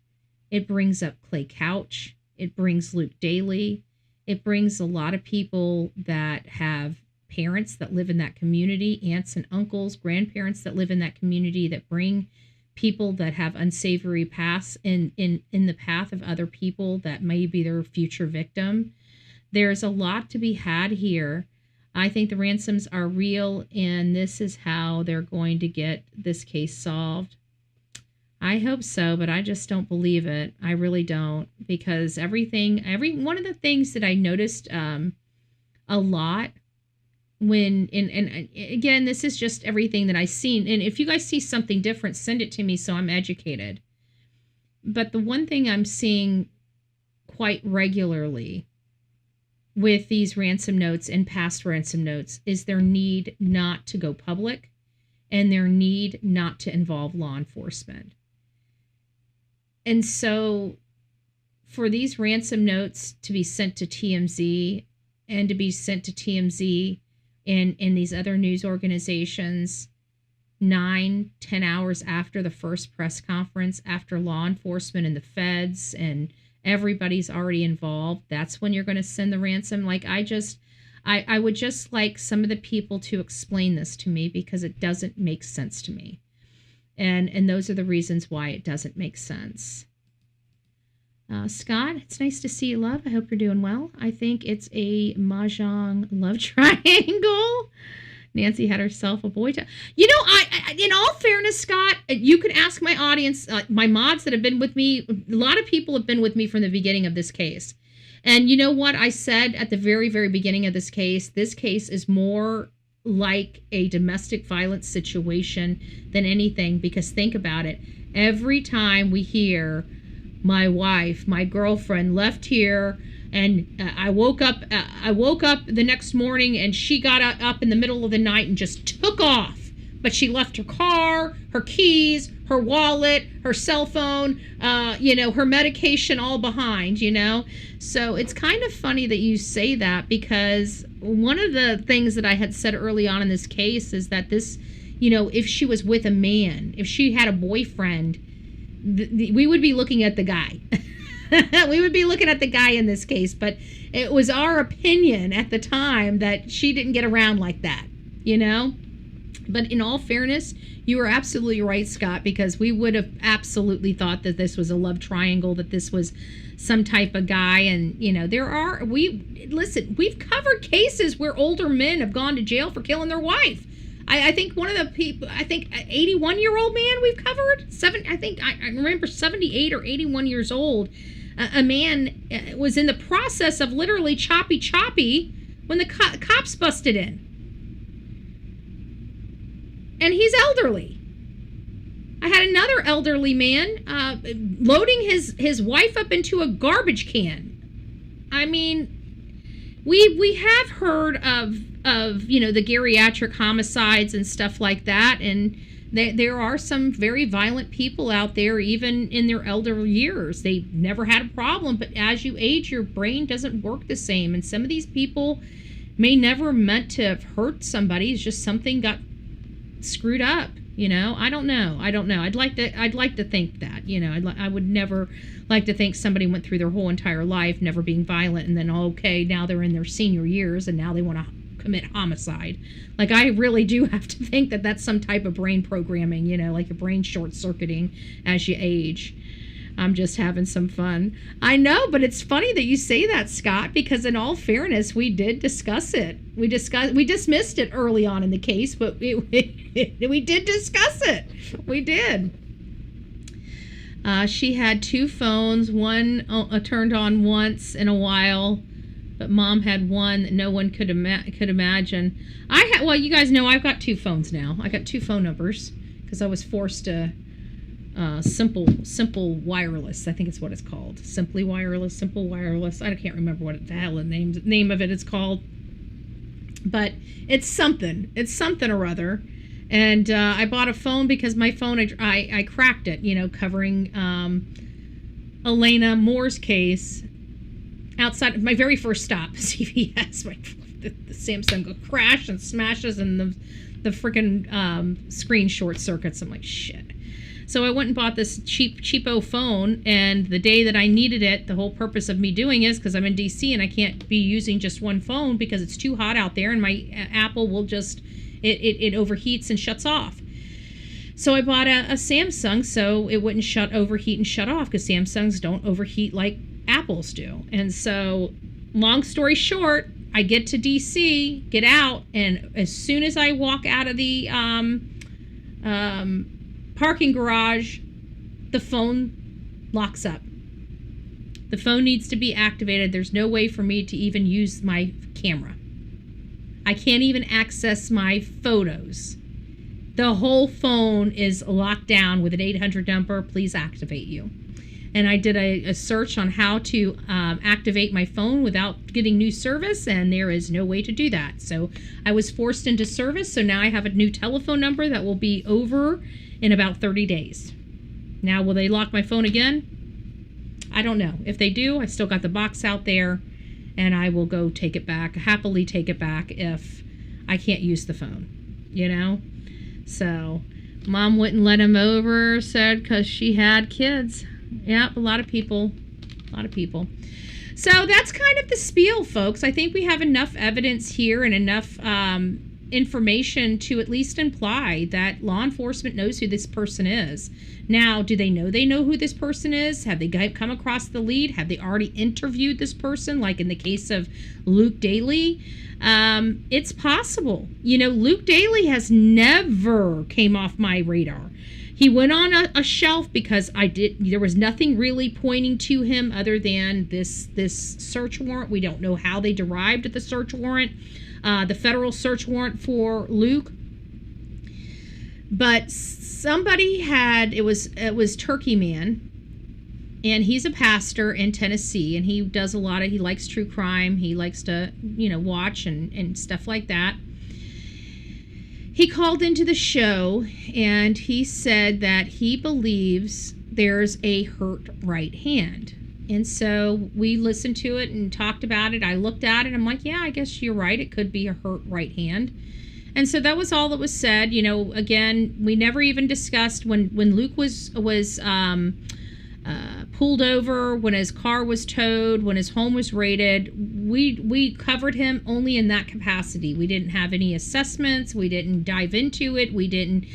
it brings up Clay Couch. It brings Luke Daly. It brings a lot of people that have parents that live in that community, aunts and uncles, grandparents that live in that community, that bring people that have unsavory pasts in the path of other people that may be their future victim. There's a lot to be had here. I think the ransoms are real, and this is how they're going to get this case solved. I hope so, but I just don't believe it. I really don't, because every one of the things that I noticed a lot when, and again, this is just everything that I've seen. And if you guys see something different, send it to me so I'm educated. But the one thing I'm seeing quite regularly with these ransom notes and past ransom notes is their need not to go public and their need not to involve law enforcement. And so for these ransom notes to be sent to TMZ and to be sent to TMZ and these other news organizations 9-10 hours after the first press conference, after law enforcement and the feds and everybody's already involved, that's when you're going to send the ransom. Like, I would just like some of the people to explain this to me, because it doesn't make sense to me. And those are the reasons why it doesn't make sense. Scott, it's nice to see you, love. I hope you're doing well. I think it's a mahjong love triangle. Nancy had herself a boy. You know, I in all fairness, Scott, you could ask my audience, my mods that have been with me. A lot of people have been with me from the beginning of this case. And you know what I said at the very, very beginning of this case? This case is more like a domestic violence situation than anything, because think about it. Every time we hear my wife, my girlfriend left here, and I woke up the next morning and she got up in the middle of the night and just took off. But she left her car, her keys, her wallet, her cell phone, her medication all behind, So it's kind of funny that you say that, because one of the things that I had said early on in this case is that this, if she was with a man, if she had a boyfriend, we would be looking at the guy. We would be looking at the guy in this case, but it was our opinion at the time that she didn't get around like that, But in all fairness, you are absolutely right, Scott, because we would have absolutely thought that this was a love triangle, that this was some type of guy. And, you know, we've covered cases where older men have gone to jail for killing their wife. I think one of the people, 81-year-old man we've covered, I remember 78 or 81 years old. A man was in the process of literally choppy when the cops busted in. And he's elderly. I had another elderly man loading his wife up into a garbage can. I mean, we have heard of you know, the geriatric homicides and stuff like that, and there are some very violent people out there, even in their elder years. They never had a problem, but as you age, your brain doesn't work the same, and some of these people may never meant to have hurt somebody. It's just something got screwed up, you know. I don't know. I'd like to think that, you know, I would never like to think somebody went through their whole entire life never being violent, and then okay, now they're in their senior years and now they want to commit homicide. Like, I really do have to think that that's some type of brain programming, you know, like your brain short-circuiting as you age. I'm just having some fun. I know, but it's funny that you say that, Scott, because in all fairness, we did discuss it. We dismissed it early on in the case, but we did discuss it. We did. She had 2 phones. One turned on once in a while, but Mom had one that no one could imagine. Well, you guys know I've got 2 phones now. I got 2 phone numbers because I was forced to simple wireless. I think it's what it's called. Simple wireless. I can't remember what the hell the name of it is called. But it's something or other. And I bought a phone because my phone, I cracked it, you know, covering Elena Moore's case outside of my very first stop, CVS. The Samsung crashed and smashes, and the freaking screen short circuits. I'm like, shit. So I went and bought this cheapo phone, and the day that I needed it, the whole purpose of me doing is because I'm in DC and I can't be using just one phone because it's too hot out there, and my Apple will just, it overheats and shuts off. So I bought a Samsung so it wouldn't overheat and shut off, because Samsungs don't overheat like Apples do. And so, long story short, I get to DC, get out, and as soon as I walk out of the parking garage, the phone locks up. The phone needs to be activated. There's no way for me to even use my camera. I can't even access my photos. The whole phone is locked down with an 800 number. Please activate you. And I did a search on how to activate my phone without getting new service, and there is no way to do that. So I was forced into service, so now I have a new telephone number that will be over in about 30 days. Now, will they lock my phone again? I don't know. If they do, I still got the box out there, and I will go take it back, happily take it back if I can't use the phone, you know? So, Mom wouldn't let him over, said because she had kids. Yep, a lot of people. So that's kind of the spiel, folks. I think we have enough evidence here and enough information to at least imply that law enforcement knows who this person is. Now, do they know who this person is? Have they come across the lead? Have they already interviewed this person, like in the case of Luke Daly? It's possible. You know, Luke Daly has never came off my radar. He went on a shelf because there was nothing really pointing to him other than this search warrant. We don't know how they derived at the search warrant, the federal search warrant for Luke. But somebody it was Turkey Man, and he's a pastor in Tennessee, and he does he likes true crime. He likes to, you know, watch and stuff like that. He called into the show, and he said that he believes there's a hurt right hand. And so we listened to it and talked about it. I looked at it. I'm like, yeah, I guess you're right. It could be a hurt right hand. And so that was all that was said. You know, again, we never even discussed when Luke was pulled over, when his car was towed, when his home was raided. We covered him only in that capacity. We didn't have any assessments. We didn't dive into it. We didn't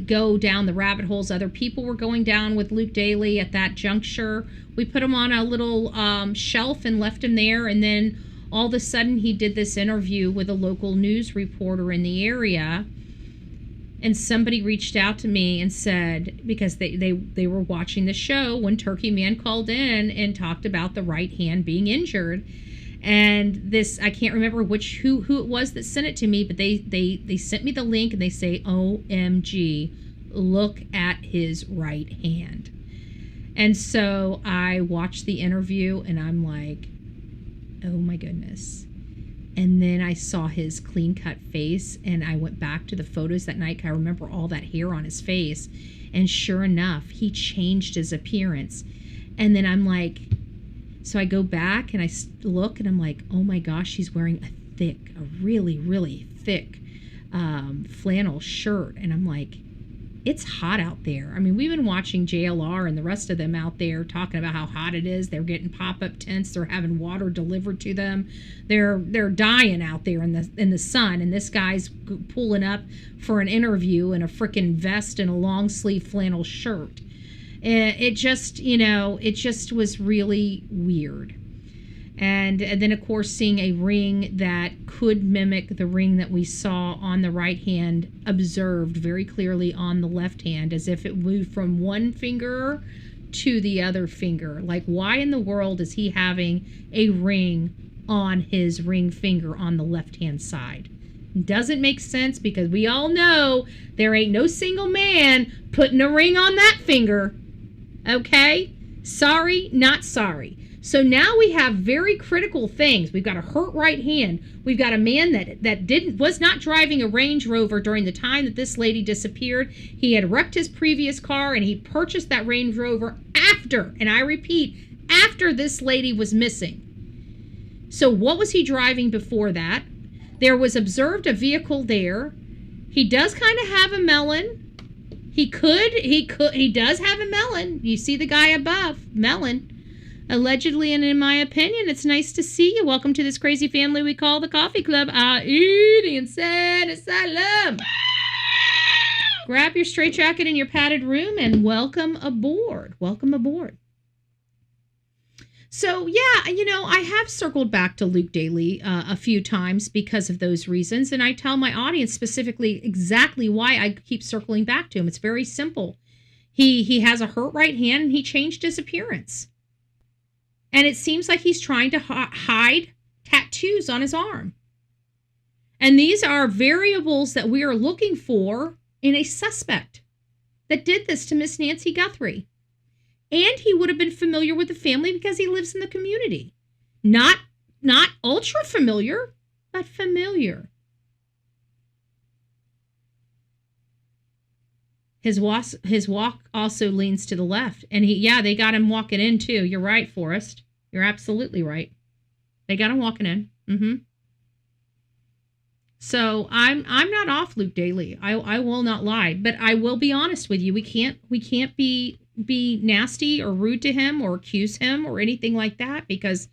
go down the rabbit holes other people were going down with Luke Daly at that juncture. We put him on a little shelf and left him there, and then all of a sudden he did this interview with a local news reporter in the area. And somebody reached out to me and said, because they were watching the show when Turkey Man called in and talked about the right hand being injured. And this, I can't remember who it was that sent it to me, but they sent me the link and they say, OMG, look at his right hand. And so I watched the interview and I'm like, oh my goodness. And then I saw his clean-cut face, and I went back to the photos that night. I remember all that hair on his face. And sure enough, he changed his appearance. And then I'm like, so I go back and I look, and I'm like, oh my gosh, he's wearing a really, really thick flannel shirt. And I'm like, it's hot out there. I mean, we've been watching JLR and the rest of them out there talking about how hot it is. They're getting pop-up tents. They're having water delivered to them. They're dying out there in the sun. And this guy's pulling up for an interview in a freaking vest and a long sleeve flannel shirt. It just was really weird. And then, of course, seeing a ring that could mimic the ring that we saw on the right hand, observed very clearly on the left hand, as if it moved from one finger to the other finger. Like, why in the world is he having a ring on his ring finger on the left-hand side? Doesn't make sense, because we all know there ain't no single man putting a ring on that finger. Okay? Sorry, not sorry. So now we have very critical things. We've got a hurt right hand. We've got a man that was not driving a Range Rover during the time that this lady disappeared. He had wrecked his previous car, and he purchased that Range Rover after, and I repeat, after this lady was missing. So what was he driving before that? There was observed a vehicle there. He does kind of have a melon. He does have a melon. You see the guy above, melon. Allegedly, and in my opinion, it's nice to see you. Welcome to this crazy family we call the Coffee Club, i.e. the Insane Asylum. Grab your straitjacket in your padded room and welcome aboard. Welcome aboard. So, yeah, I have circled back to Luke Daly a few times because of those reasons, and I tell my audience specifically exactly why I keep circling back to him. It's very simple. He has a hurt right hand, and he changed his appearance. And it seems like he's trying to hide tattoos on his arm. And these are variables that we are looking for in a suspect that did this to Miss Nancy Guthrie. And he would have been familiar with the family because he lives in the community. Not ultra familiar, but familiar. His walk also leans to the left. And they got him walking in too. You're right, Forrest. You're absolutely right. They got him walking in. Mm-hmm. So I'm not off Luke Daly. I will not lie. But I will be honest with you. We can't be nasty or rude to him or accuse him or anything like that, because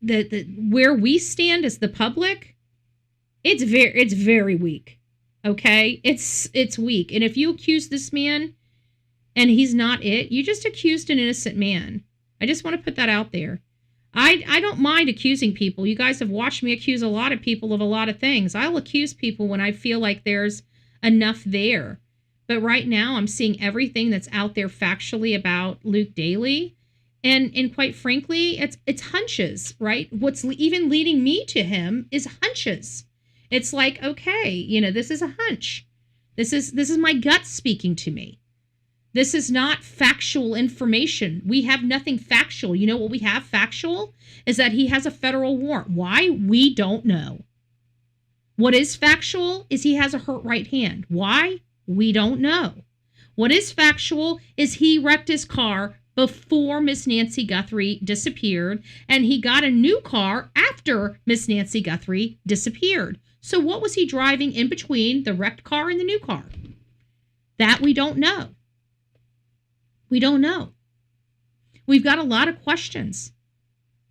the where we stand as the public, it's very weak. Okay, it's weak. And if you accuse this man and he's not it, you just accused an innocent man. I just want to put that out there. I don't mind accusing people. You guys have watched me accuse a lot of people of a lot of things. I'll accuse people when I feel like there's enough there. But right now I'm seeing everything that's out there factually about Luke Daly. And quite frankly, it's hunches, right? What's even leading me to him is hunches. It's like, okay, this is a hunch. This is my gut speaking to me. This is not factual information. We have nothing factual. You know what we have factual is that he has a federal warrant. Why? We don't know. What is factual is he has a hurt right hand. Why? We don't know. What is factual is he wrecked his car before Miss Nancy Guthrie disappeared, and he got a new car after Miss Nancy Guthrie disappeared. So what was he driving in between the wrecked car and the new car? That we don't know. We don't know. We've got a lot of questions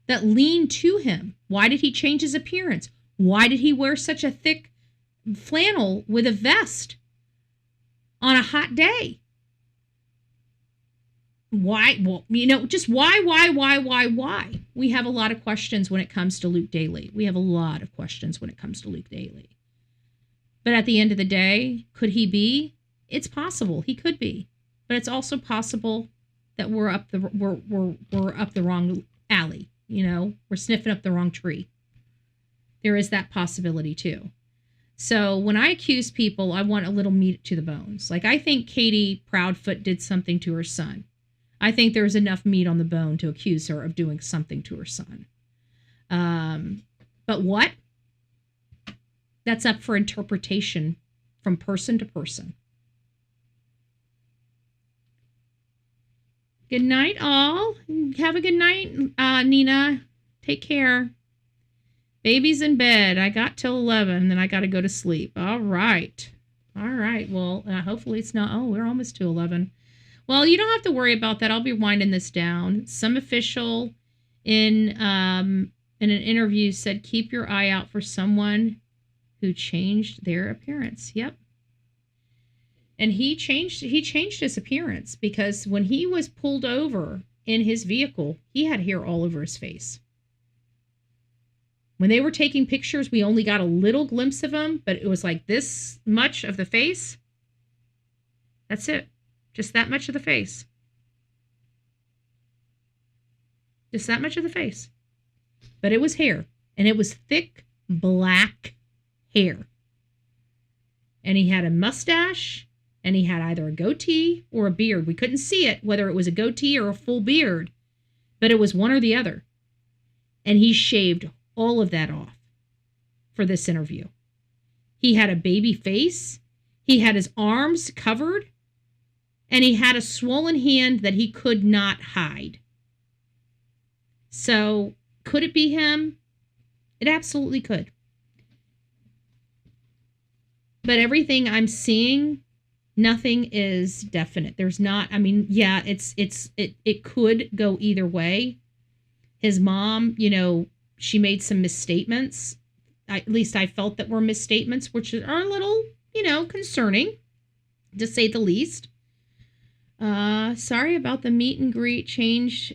that lean to him. Why did he change his appearance? Why did he wear such a thick flannel with a vest on a hot day? Why? Well, just why? We have a lot of questions when it comes to Luke Daly. But at the end of the day, could he be? It's possible. He could be. But it's also possible that we're up the wrong alley. We're sniffing up the wrong tree. There is that possibility too. So when I accuse people, I want a little meat to the bones. Like, I think Katie Proudfoot did something to her son. I think there's enough meat on the bone to accuse her of doing something to her son. But what? That's up for interpretation from person to person. Good night, all. Have a good night, Nina. Take care. Baby's in bed. I got till 11, then I got to go to sleep. All right. Well, hopefully it's not. Oh, we're almost to 11. Well, you don't have to worry about that. I'll be winding this down. Some official in an interview said, keep your eye out for someone who changed their appearance. Yep. And he changed his appearance because when he was pulled over in his vehicle, he had hair all over his face. When they were taking pictures, we only got a little glimpse of him, but it was like this much of the face. That's it. Just that much of the face. Just that much of the face. But it was hair, and it was thick black hair. And he had a mustache, and he had either a goatee or a beard. We couldn't see it, whether it was a goatee or a full beard, but it was one or the other. And he shaved all of that off for this interview. He had a baby face. He had his arms covered, and he had a swollen hand that he could not hide. So, could it be him? It absolutely could. But everything I'm seeing, nothing is definite. There's not, yeah, it could go either way. His mom, she made some misstatements. At least I felt that were misstatements, which are a little, concerning, to say the least. Sorry about the meet and greet change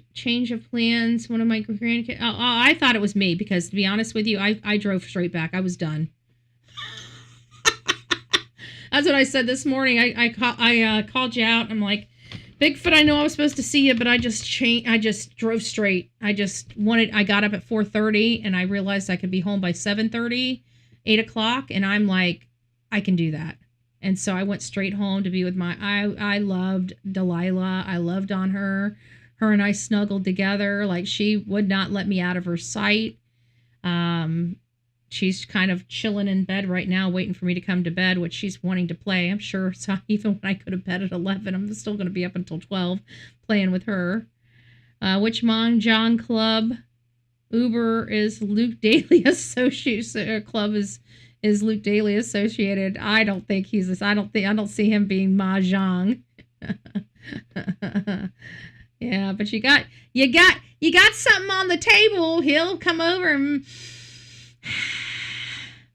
of plans. One of my grandkids. Oh, I thought it was me because, to be honest with you, I drove straight back. I was done. That's what I said this morning. I called you out. I'm like, Bigfoot, I know I was supposed to see you, but I just drove straight. I got up at 4:30 and I realized I could be home by 7:30, 8 o'clock. And I'm like, I can do that. And so I went straight home to be with I loved Delilah. I loved on her. Her and I snuggled together. Like, she would not let me out of her sight. She's kind of chilling in bed right now, waiting for me to come to bed, which she's wanting to play. I'm sure. So even when I go to bed at 11, I'm still going to be up until 12 playing with her. Which Mahjong club? Uber is Luke Daly Associates. Club is Luke Daly associated. I don't think I don't see him being Mahjong. Yeah, but you got something on the table. He'll come over and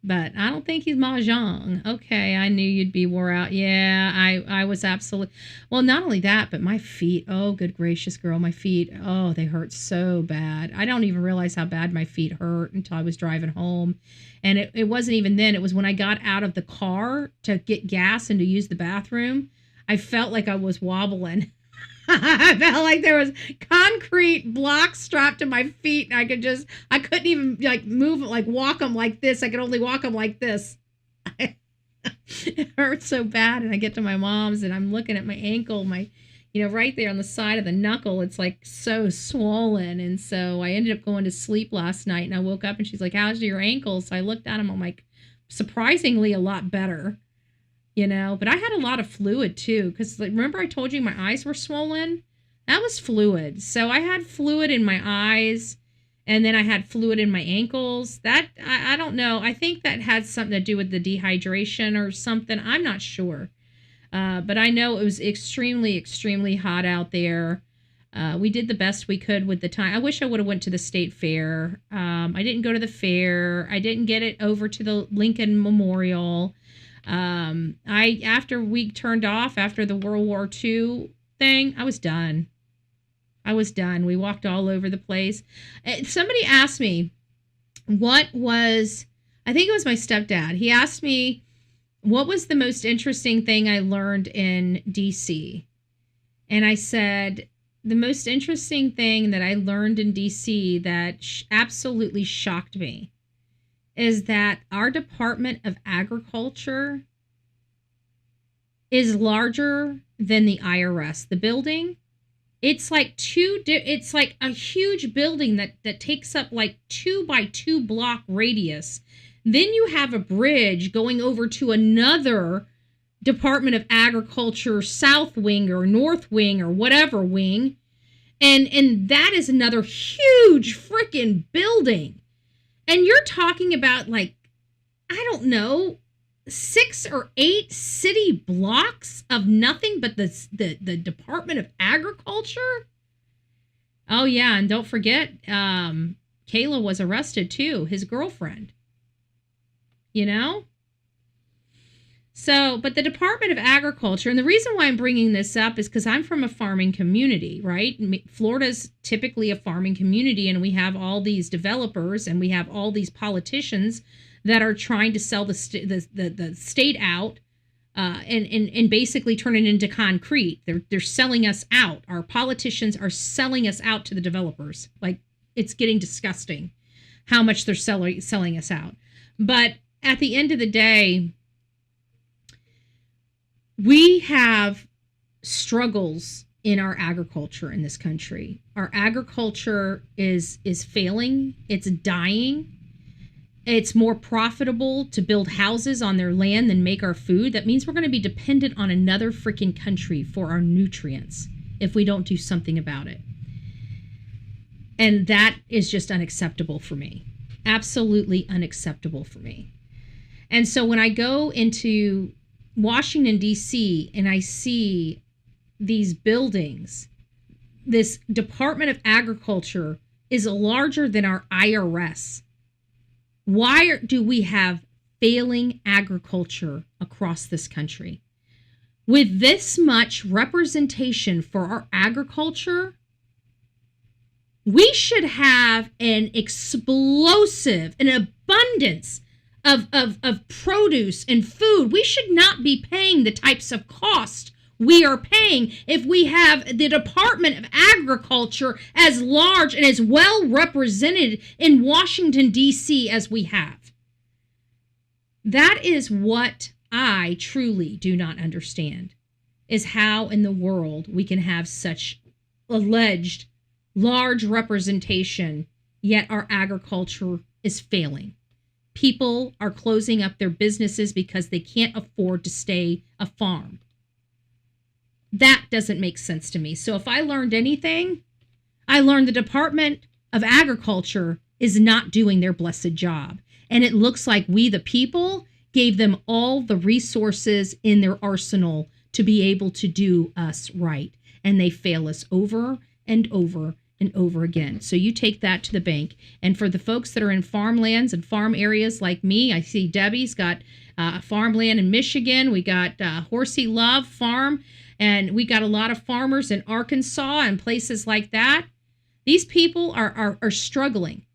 but I don't think he's Mahjong. Okay, I knew you'd be wore out. Yeah, I was absolutely. Well, not only that, but my feet. Oh, good gracious, girl, my feet. Oh, they hurt so bad. I don't even realize how bad my feet hurt until I was driving home. And it wasn't even then. It was when I got out of the car to get gas and to use the bathroom. I felt like I was wobbling. I felt like there was concrete blocks strapped to my feet. And I couldn't even move, walk them like this. I could only walk them like this. It hurt so bad. And I get to my mom's and I'm looking at my ankle, right there on the side of the knuckle. It's like so swollen. And so I ended up going to sleep last night and I woke up and she's like, how's your ankle? So I looked at him. I'm like, surprisingly a lot better. But I had a lot of fluid too, because remember I told you my eyes were swollen? That was fluid. So I had fluid in my eyes, and then I had fluid in my ankles. That, I don't know. I think that had something to do with the dehydration or something. I'm not sure. But I know it was extremely, extremely hot out there. We did the best we could with the time. I wish I would have went to the state fair. I didn't go to the fair. I didn't get it over to the Lincoln Memorial. After we turned off after the World War II thing, I was done. We walked all over the place. Somebody asked me I think it was my stepdad. He asked me, what was the most interesting thing I learned in DC? And I said, the most interesting thing that I learned in DC that absolutely shocked me is that our Department of Agriculture is larger than the IRS. The building, it's like a huge building that takes up like 2 by 2 block radius. Then you have a bridge going over to another Department of Agriculture South Wing or North Wing or whatever wing. And that is another huge freaking building. And you're talking about like, I don't know, 6 or 8 city blocks of nothing but the Department of Agriculture. Oh yeah, and don't forget, Kayla was arrested too, his girlfriend. You know? So, but the Department of Agriculture, and the reason why I'm bringing this up is because I'm from a farming community, right? Florida's typically a farming community, and we have all these developers and we have all these politicians that are trying to sell the state out and basically turn it into concrete. They're selling us out. Our politicians are selling us out to the developers. Like, it's getting disgusting how much they're selling us out. But at the end of the day, we have struggles in our agriculture in this country. Our agriculture is failing. It's dying. It's more profitable to build houses on their land than make our food. That means we're going to be dependent on another freaking country for our nutrients if we don't do something about it. And that is just unacceptable for me. Absolutely unacceptable for me. And so when I go into Washington, D.C., and I see these buildings, this Department of Agriculture is larger than our IRS. Why do we have failing agriculture across this country? With this much representation for our agriculture, we should have an explosive, an abundance of produce and food. We should not be paying the types of cost we are paying if we have the Department of Agriculture as large and as well represented in Washington, D.C. as we have. That is what I truly do not understand, is how in the world we can have such alleged large representation, yet our agriculture is failing. People are closing up their businesses because they can't afford to stay a farm. That doesn't make sense to me. So if I learned anything, I learned the Department of Agriculture is not doing their blessed job. And it looks like we, the people, gave them all the resources in their arsenal to be able to do us right. And they fail us over and over and over again. So you take that to the bank. And for the folks that are in farmlands and farm areas like me, I see Debbie's got farmland in Michigan. We got Horsey Love Farm, and we got a lot of farmers in Arkansas and places like that. These people are struggling.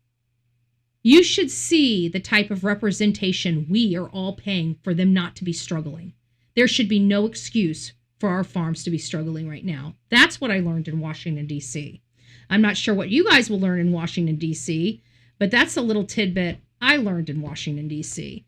You should see the type of representation we are all paying for them not to be struggling. There should be no excuse for our farms to be struggling right now. That's what I learned in Washington, D.C. I'm not sure what you guys will learn in Washington, D.C., but that's a little tidbit I learned in Washington, D.C.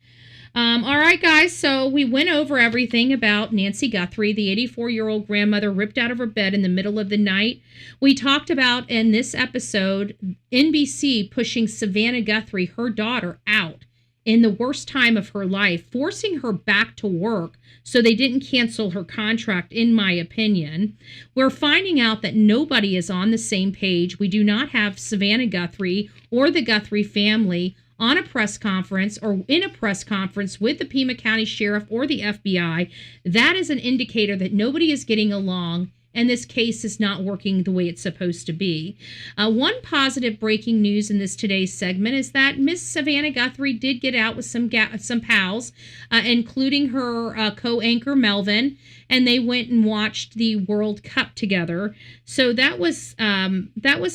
All right, guys, so we went over everything about Nancy Guthrie, the 84-year-old grandmother ripped out of her bed in the middle of the night. We talked about, in this episode, NBC pushing Savannah Guthrie, her daughter, out in the worst time of her life, forcing her back to work so they didn't cancel her contract, in my opinion. We're finding out that nobody is on the same page. We do not have Savannah Guthrie or the Guthrie family on a press conference or in a press conference with the Pima County Sheriff or the FBI. That is an indicator that nobody is getting along and this case is not working the way it's supposed to be. One positive breaking news in this today's segment is that Miss Savannah Guthrie did get out with some pals, including her co-anchor Melvin, and they went and watched the World Cup together. So that was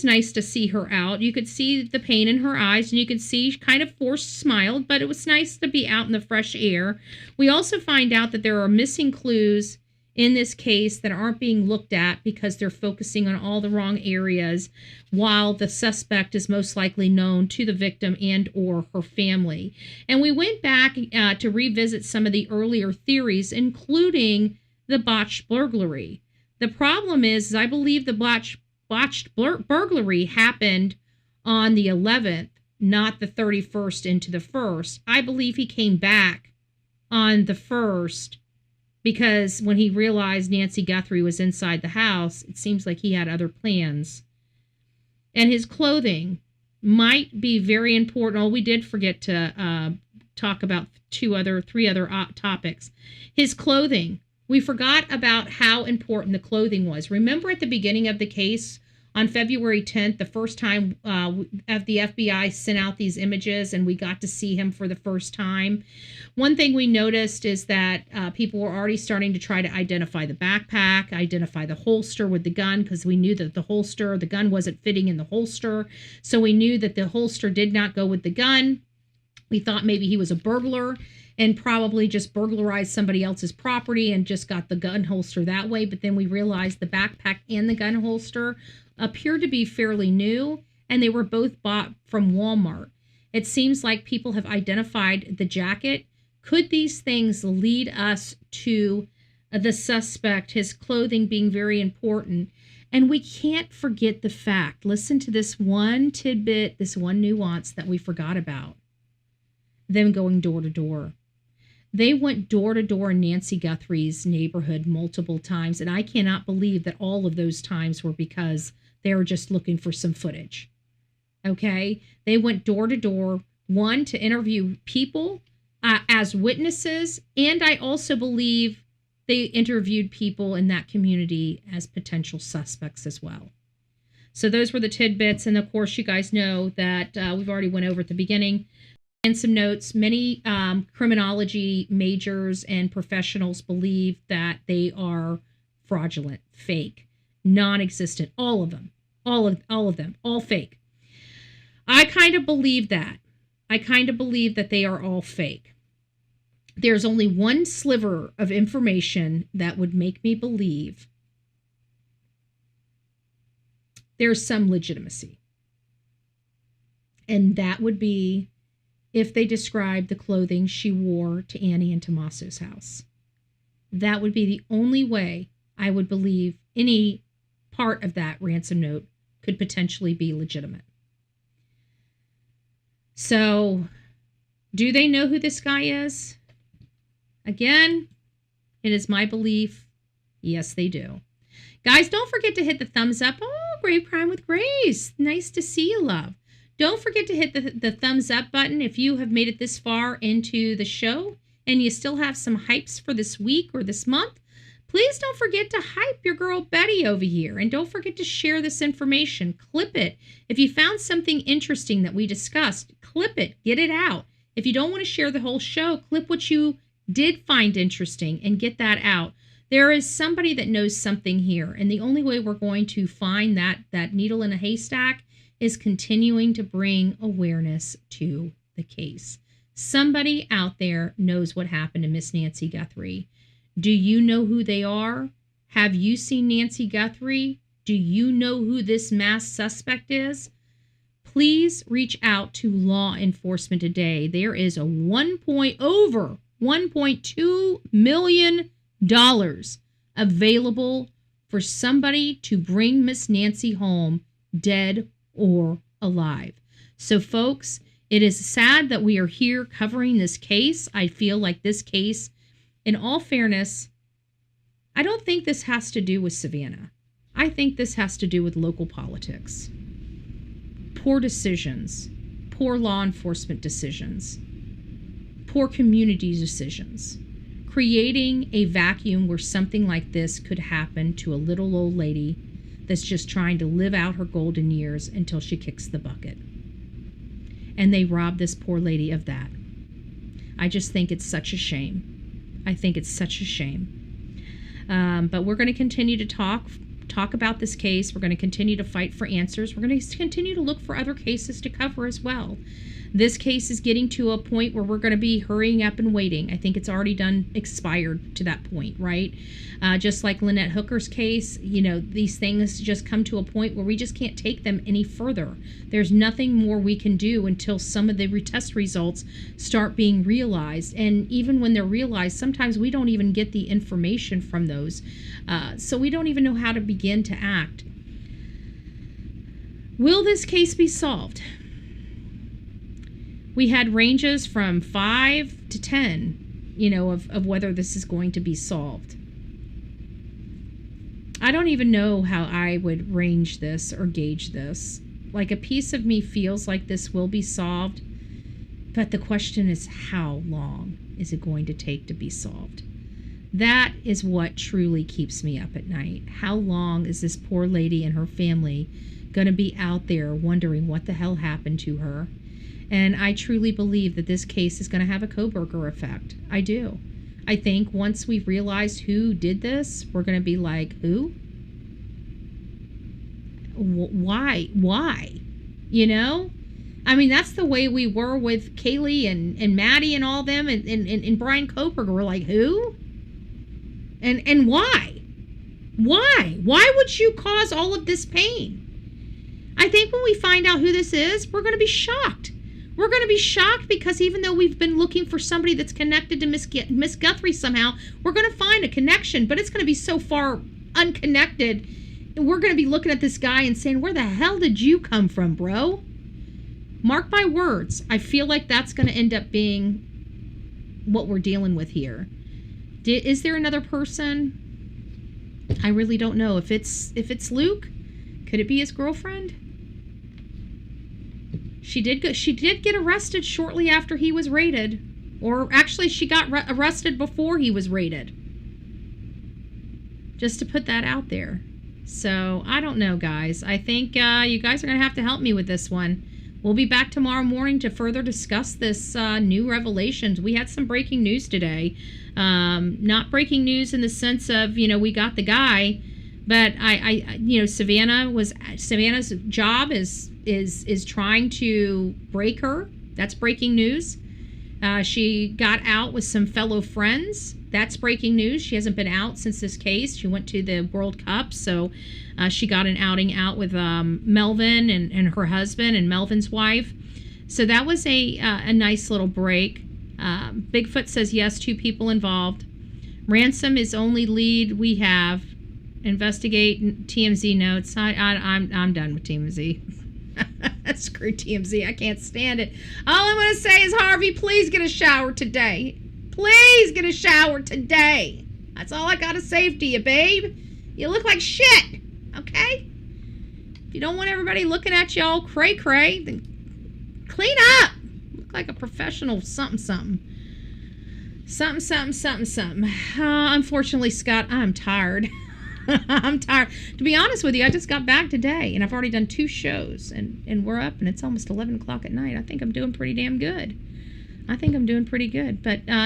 nice to see her out. You could see the pain in her eyes, and you could see she kind of forced smiled, but it was nice to be out in the fresh air. We also find out that there are missing clues in this case that aren't being looked at because they're focusing on all the wrong areas, while the suspect is most likely known to the victim and or her family. And we went back to revisit some of the earlier theories, including the botched burglary. The problem is I believe the botched burglary happened on the 11th, not the 31st into the 1st. I believe he came back on the 1st because when he realized Nancy Guthrie was inside the house, it seems like he had other plans. And his clothing might be very important. Oh, we did forget to talk about three other topics. His clothing. We forgot about how important the clothing was. Remember at the beginning of the case, on February 10th, the first time the FBI sent out these images and we got to see him for the first time. One thing we noticed is that people were already starting to try to identify the backpack, identify the holster with the gun, because we knew that the gun wasn't fitting in the holster. So we knew that the holster did not go with the gun. We thought maybe he was a burglar and probably just burglarized somebody else's property and just got the gun holster that way. But then we realized the backpack and the gun holster appeared to be fairly new, and they were both bought from Walmart. It seems like people have identified the jacket. Could these things lead us to the suspect, his clothing being very important? And we can't forget the fact, listen to this one tidbit, this one nuance that we forgot about, them going door to door. They went door to door in Nancy Guthrie's neighborhood multiple times, and I cannot believe that all of those times were because they were just looking for some footage. Okay? They went door to door, one, to interview people as witnesses, and I also believe they interviewed people in that community as potential suspects as well. So those were the tidbits, and of course you guys know that we've already went over at the beginning. And some notes, many criminology majors and professionals believe that they are fraudulent, fake, non-existent, all of them, all fake. I kind of believe that. I kind of believe that they are all fake. There's only one sliver of information that would make me believe there's some legitimacy. And that would be if they described the clothing she wore to Annie and Tommaso's house. That would be the only way I would believe any part of that ransom note could potentially be legitimate. So, do they know who this guy is? Again, it is my belief, yes, they do. Guys, don't forget to hit the thumbs up. Oh, Grave Crime with Grace. Nice to see you, love. Don't forget to hit the thumbs up button if you have made it this far into the show and you still have some hypes for this week or this month. Please don't forget to hype your girl Betty over here, and don't forget to share this information. Clip it. If you found something interesting that we discussed, clip it, get it out. If you don't want to share the whole show, clip what you did find interesting and get that out. There is somebody that knows something here, and the only way we're going to find that needle in a haystack is continuing to bring awareness to the case. Somebody out there knows what happened to Miss Nancy Guthrie. Do you know who they are? Have you seen Nancy Guthrie? Do you know who this mass suspect is? Please reach out to law enforcement today. There is a over $1.2 million available for somebody to bring Miss Nancy home, dead or alive. So folks, it is sad that we are here covering this case. I feel like this case, in all fairness, I don't think this has to do with Savannah. I think this has to do with local politics. Poor decisions, poor law enforcement decisions, poor community decisions, creating a vacuum where something like this could happen to a little old lady that's just trying to live out her golden years until she kicks the bucket. And they robbed this poor lady of that. I just think it's such a shame. I think it's such a shame. But we're going to continue to talk about this case. We're going to continue to fight for answers. We're going to continue to look for other cases to cover as well. This case is getting to a point where we're going to be hurrying up and waiting. I think it's already expired to that point, right? Just like Lynette Hooker's case, these things just come to a point where we just can't take them any further. There's nothing more we can do until some of the retest results start being realized. And even when they're realized, sometimes we don't even get the information from those. So we don't even know how to begin to act. Will this case be solved? We had ranges from 5 to 10, of whether this is going to be solved. I don't even know how I would range this or gauge this. Like, a piece of me feels like this will be solved, but the question is, how long is it going to take to be solved? That is what truly keeps me up at night. How long is this poor lady and her family going to be out there wondering what the hell happened to her? And I truly believe that this case is going to have a Koberger effect. I do. I think once we've realized who did this, we're going to be like, who? Why? I mean, that's the way we were with Kaylee and Maddie and all them and Brian Koberger. We're like, who? And why? Why would you cause all of this pain? I think when we find out who this is, we're going to be shocked. We're going to be shocked because even though we've been looking for somebody that's connected to Miss Guthrie somehow, we're going to find a connection, but it's going to be so far unconnected. We're going to be looking at this guy and saying, where the hell did you come from, bro? Mark my words. I feel like that's going to end up being what we're dealing with here. Is there another person? I really don't know. If it's Luke, could it be his girlfriend? She did get arrested shortly after he was raided. Or actually, she got arrested before he was raided. Just to put that out there. So, I don't know, guys. I think you guys are going to have to help me with this one. We'll be back tomorrow morning to further discuss this new revelations. We had some breaking news today. Not breaking news in the sense of, we got the guy. But Savannah's job is trying to break her. That's breaking news. She got out with some fellow friends. That's breaking news. She hasn't been out since this case. She went to the World Cup, so she got an outing out with Melvin and her husband and Melvin's wife. So that was a nice little break. Bigfoot says yes, 2 people involved. Ransom is only lead we have. Investigate TMZ notes. I'm done with TMZ. Screw TMZ. I can't stand it. All I'm going to say is, Harvey, please get a shower today. Please get a shower today. That's all I got to say to you, babe. You look like shit. Okay? If you don't want everybody looking at you all cray-cray, then clean up. Look like a professional something. Something. Unfortunately, Scott, I'm tired. I'm tired. To be honest with you, I just got back today, and I've already done 2 shows, and we're up, and it's almost 11 o'clock at night. I think I'm doing pretty damn good. But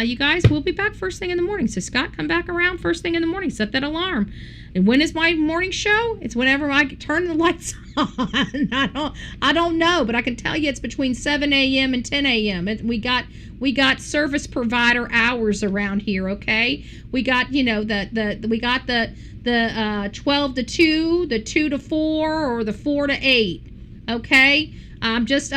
you guys, we'll be back first thing in the morning. So, Scott, come back around first thing in the morning. Set that alarm. And when is my morning show? It's whenever I turn the lights on. I don't know, but I can tell you it's between 7 a.m. and 10 a.m. We got service provider hours around here, okay? We got, we got the 12 to 2, the 2 to 4, or the 4 to 8, okay? I'm just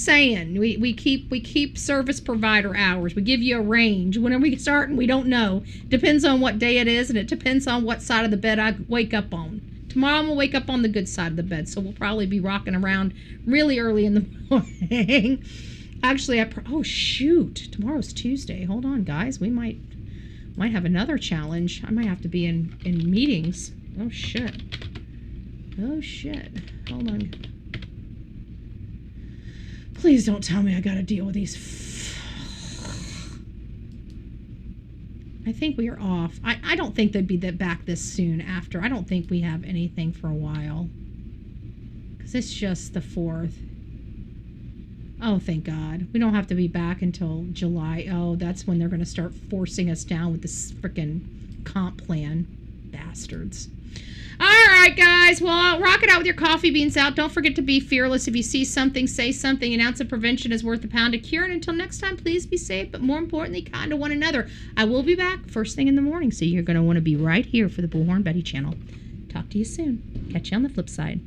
saying, we keep service provider hours. We give you a range. When are we starting? We don't know. Depends on what day it is, and it depends on what side of the bed I wake up on. Tomorrow I'm gonna wake up on the good side of the bed, so we'll probably be rocking around really early in the morning. Actually, oh shoot, tomorrow's Tuesday. Hold on, guys. We might have another challenge. I might have to be in meetings. Oh shit. Hold on. Please don't tell me I gotta deal with these. I think we are off. I don't think they'd be back this soon after. I don't think we have anything for a while. Because it's just the 4th. Oh, thank God. We don't have to be back until July. Oh, that's when they're going to start forcing us down with this freaking comp plan. Bastards. All right, guys. Well, rock it out with your coffee beans out. Don't forget to be fearless. If you see something, say something. An ounce of prevention is worth a pound of cure. And until next time, please be safe, but more importantly, kind to one another. I will be back first thing in the morning, so you're going to want to be right here for the Bullhorn Betty channel. Talk to you soon. Catch you on the flip side.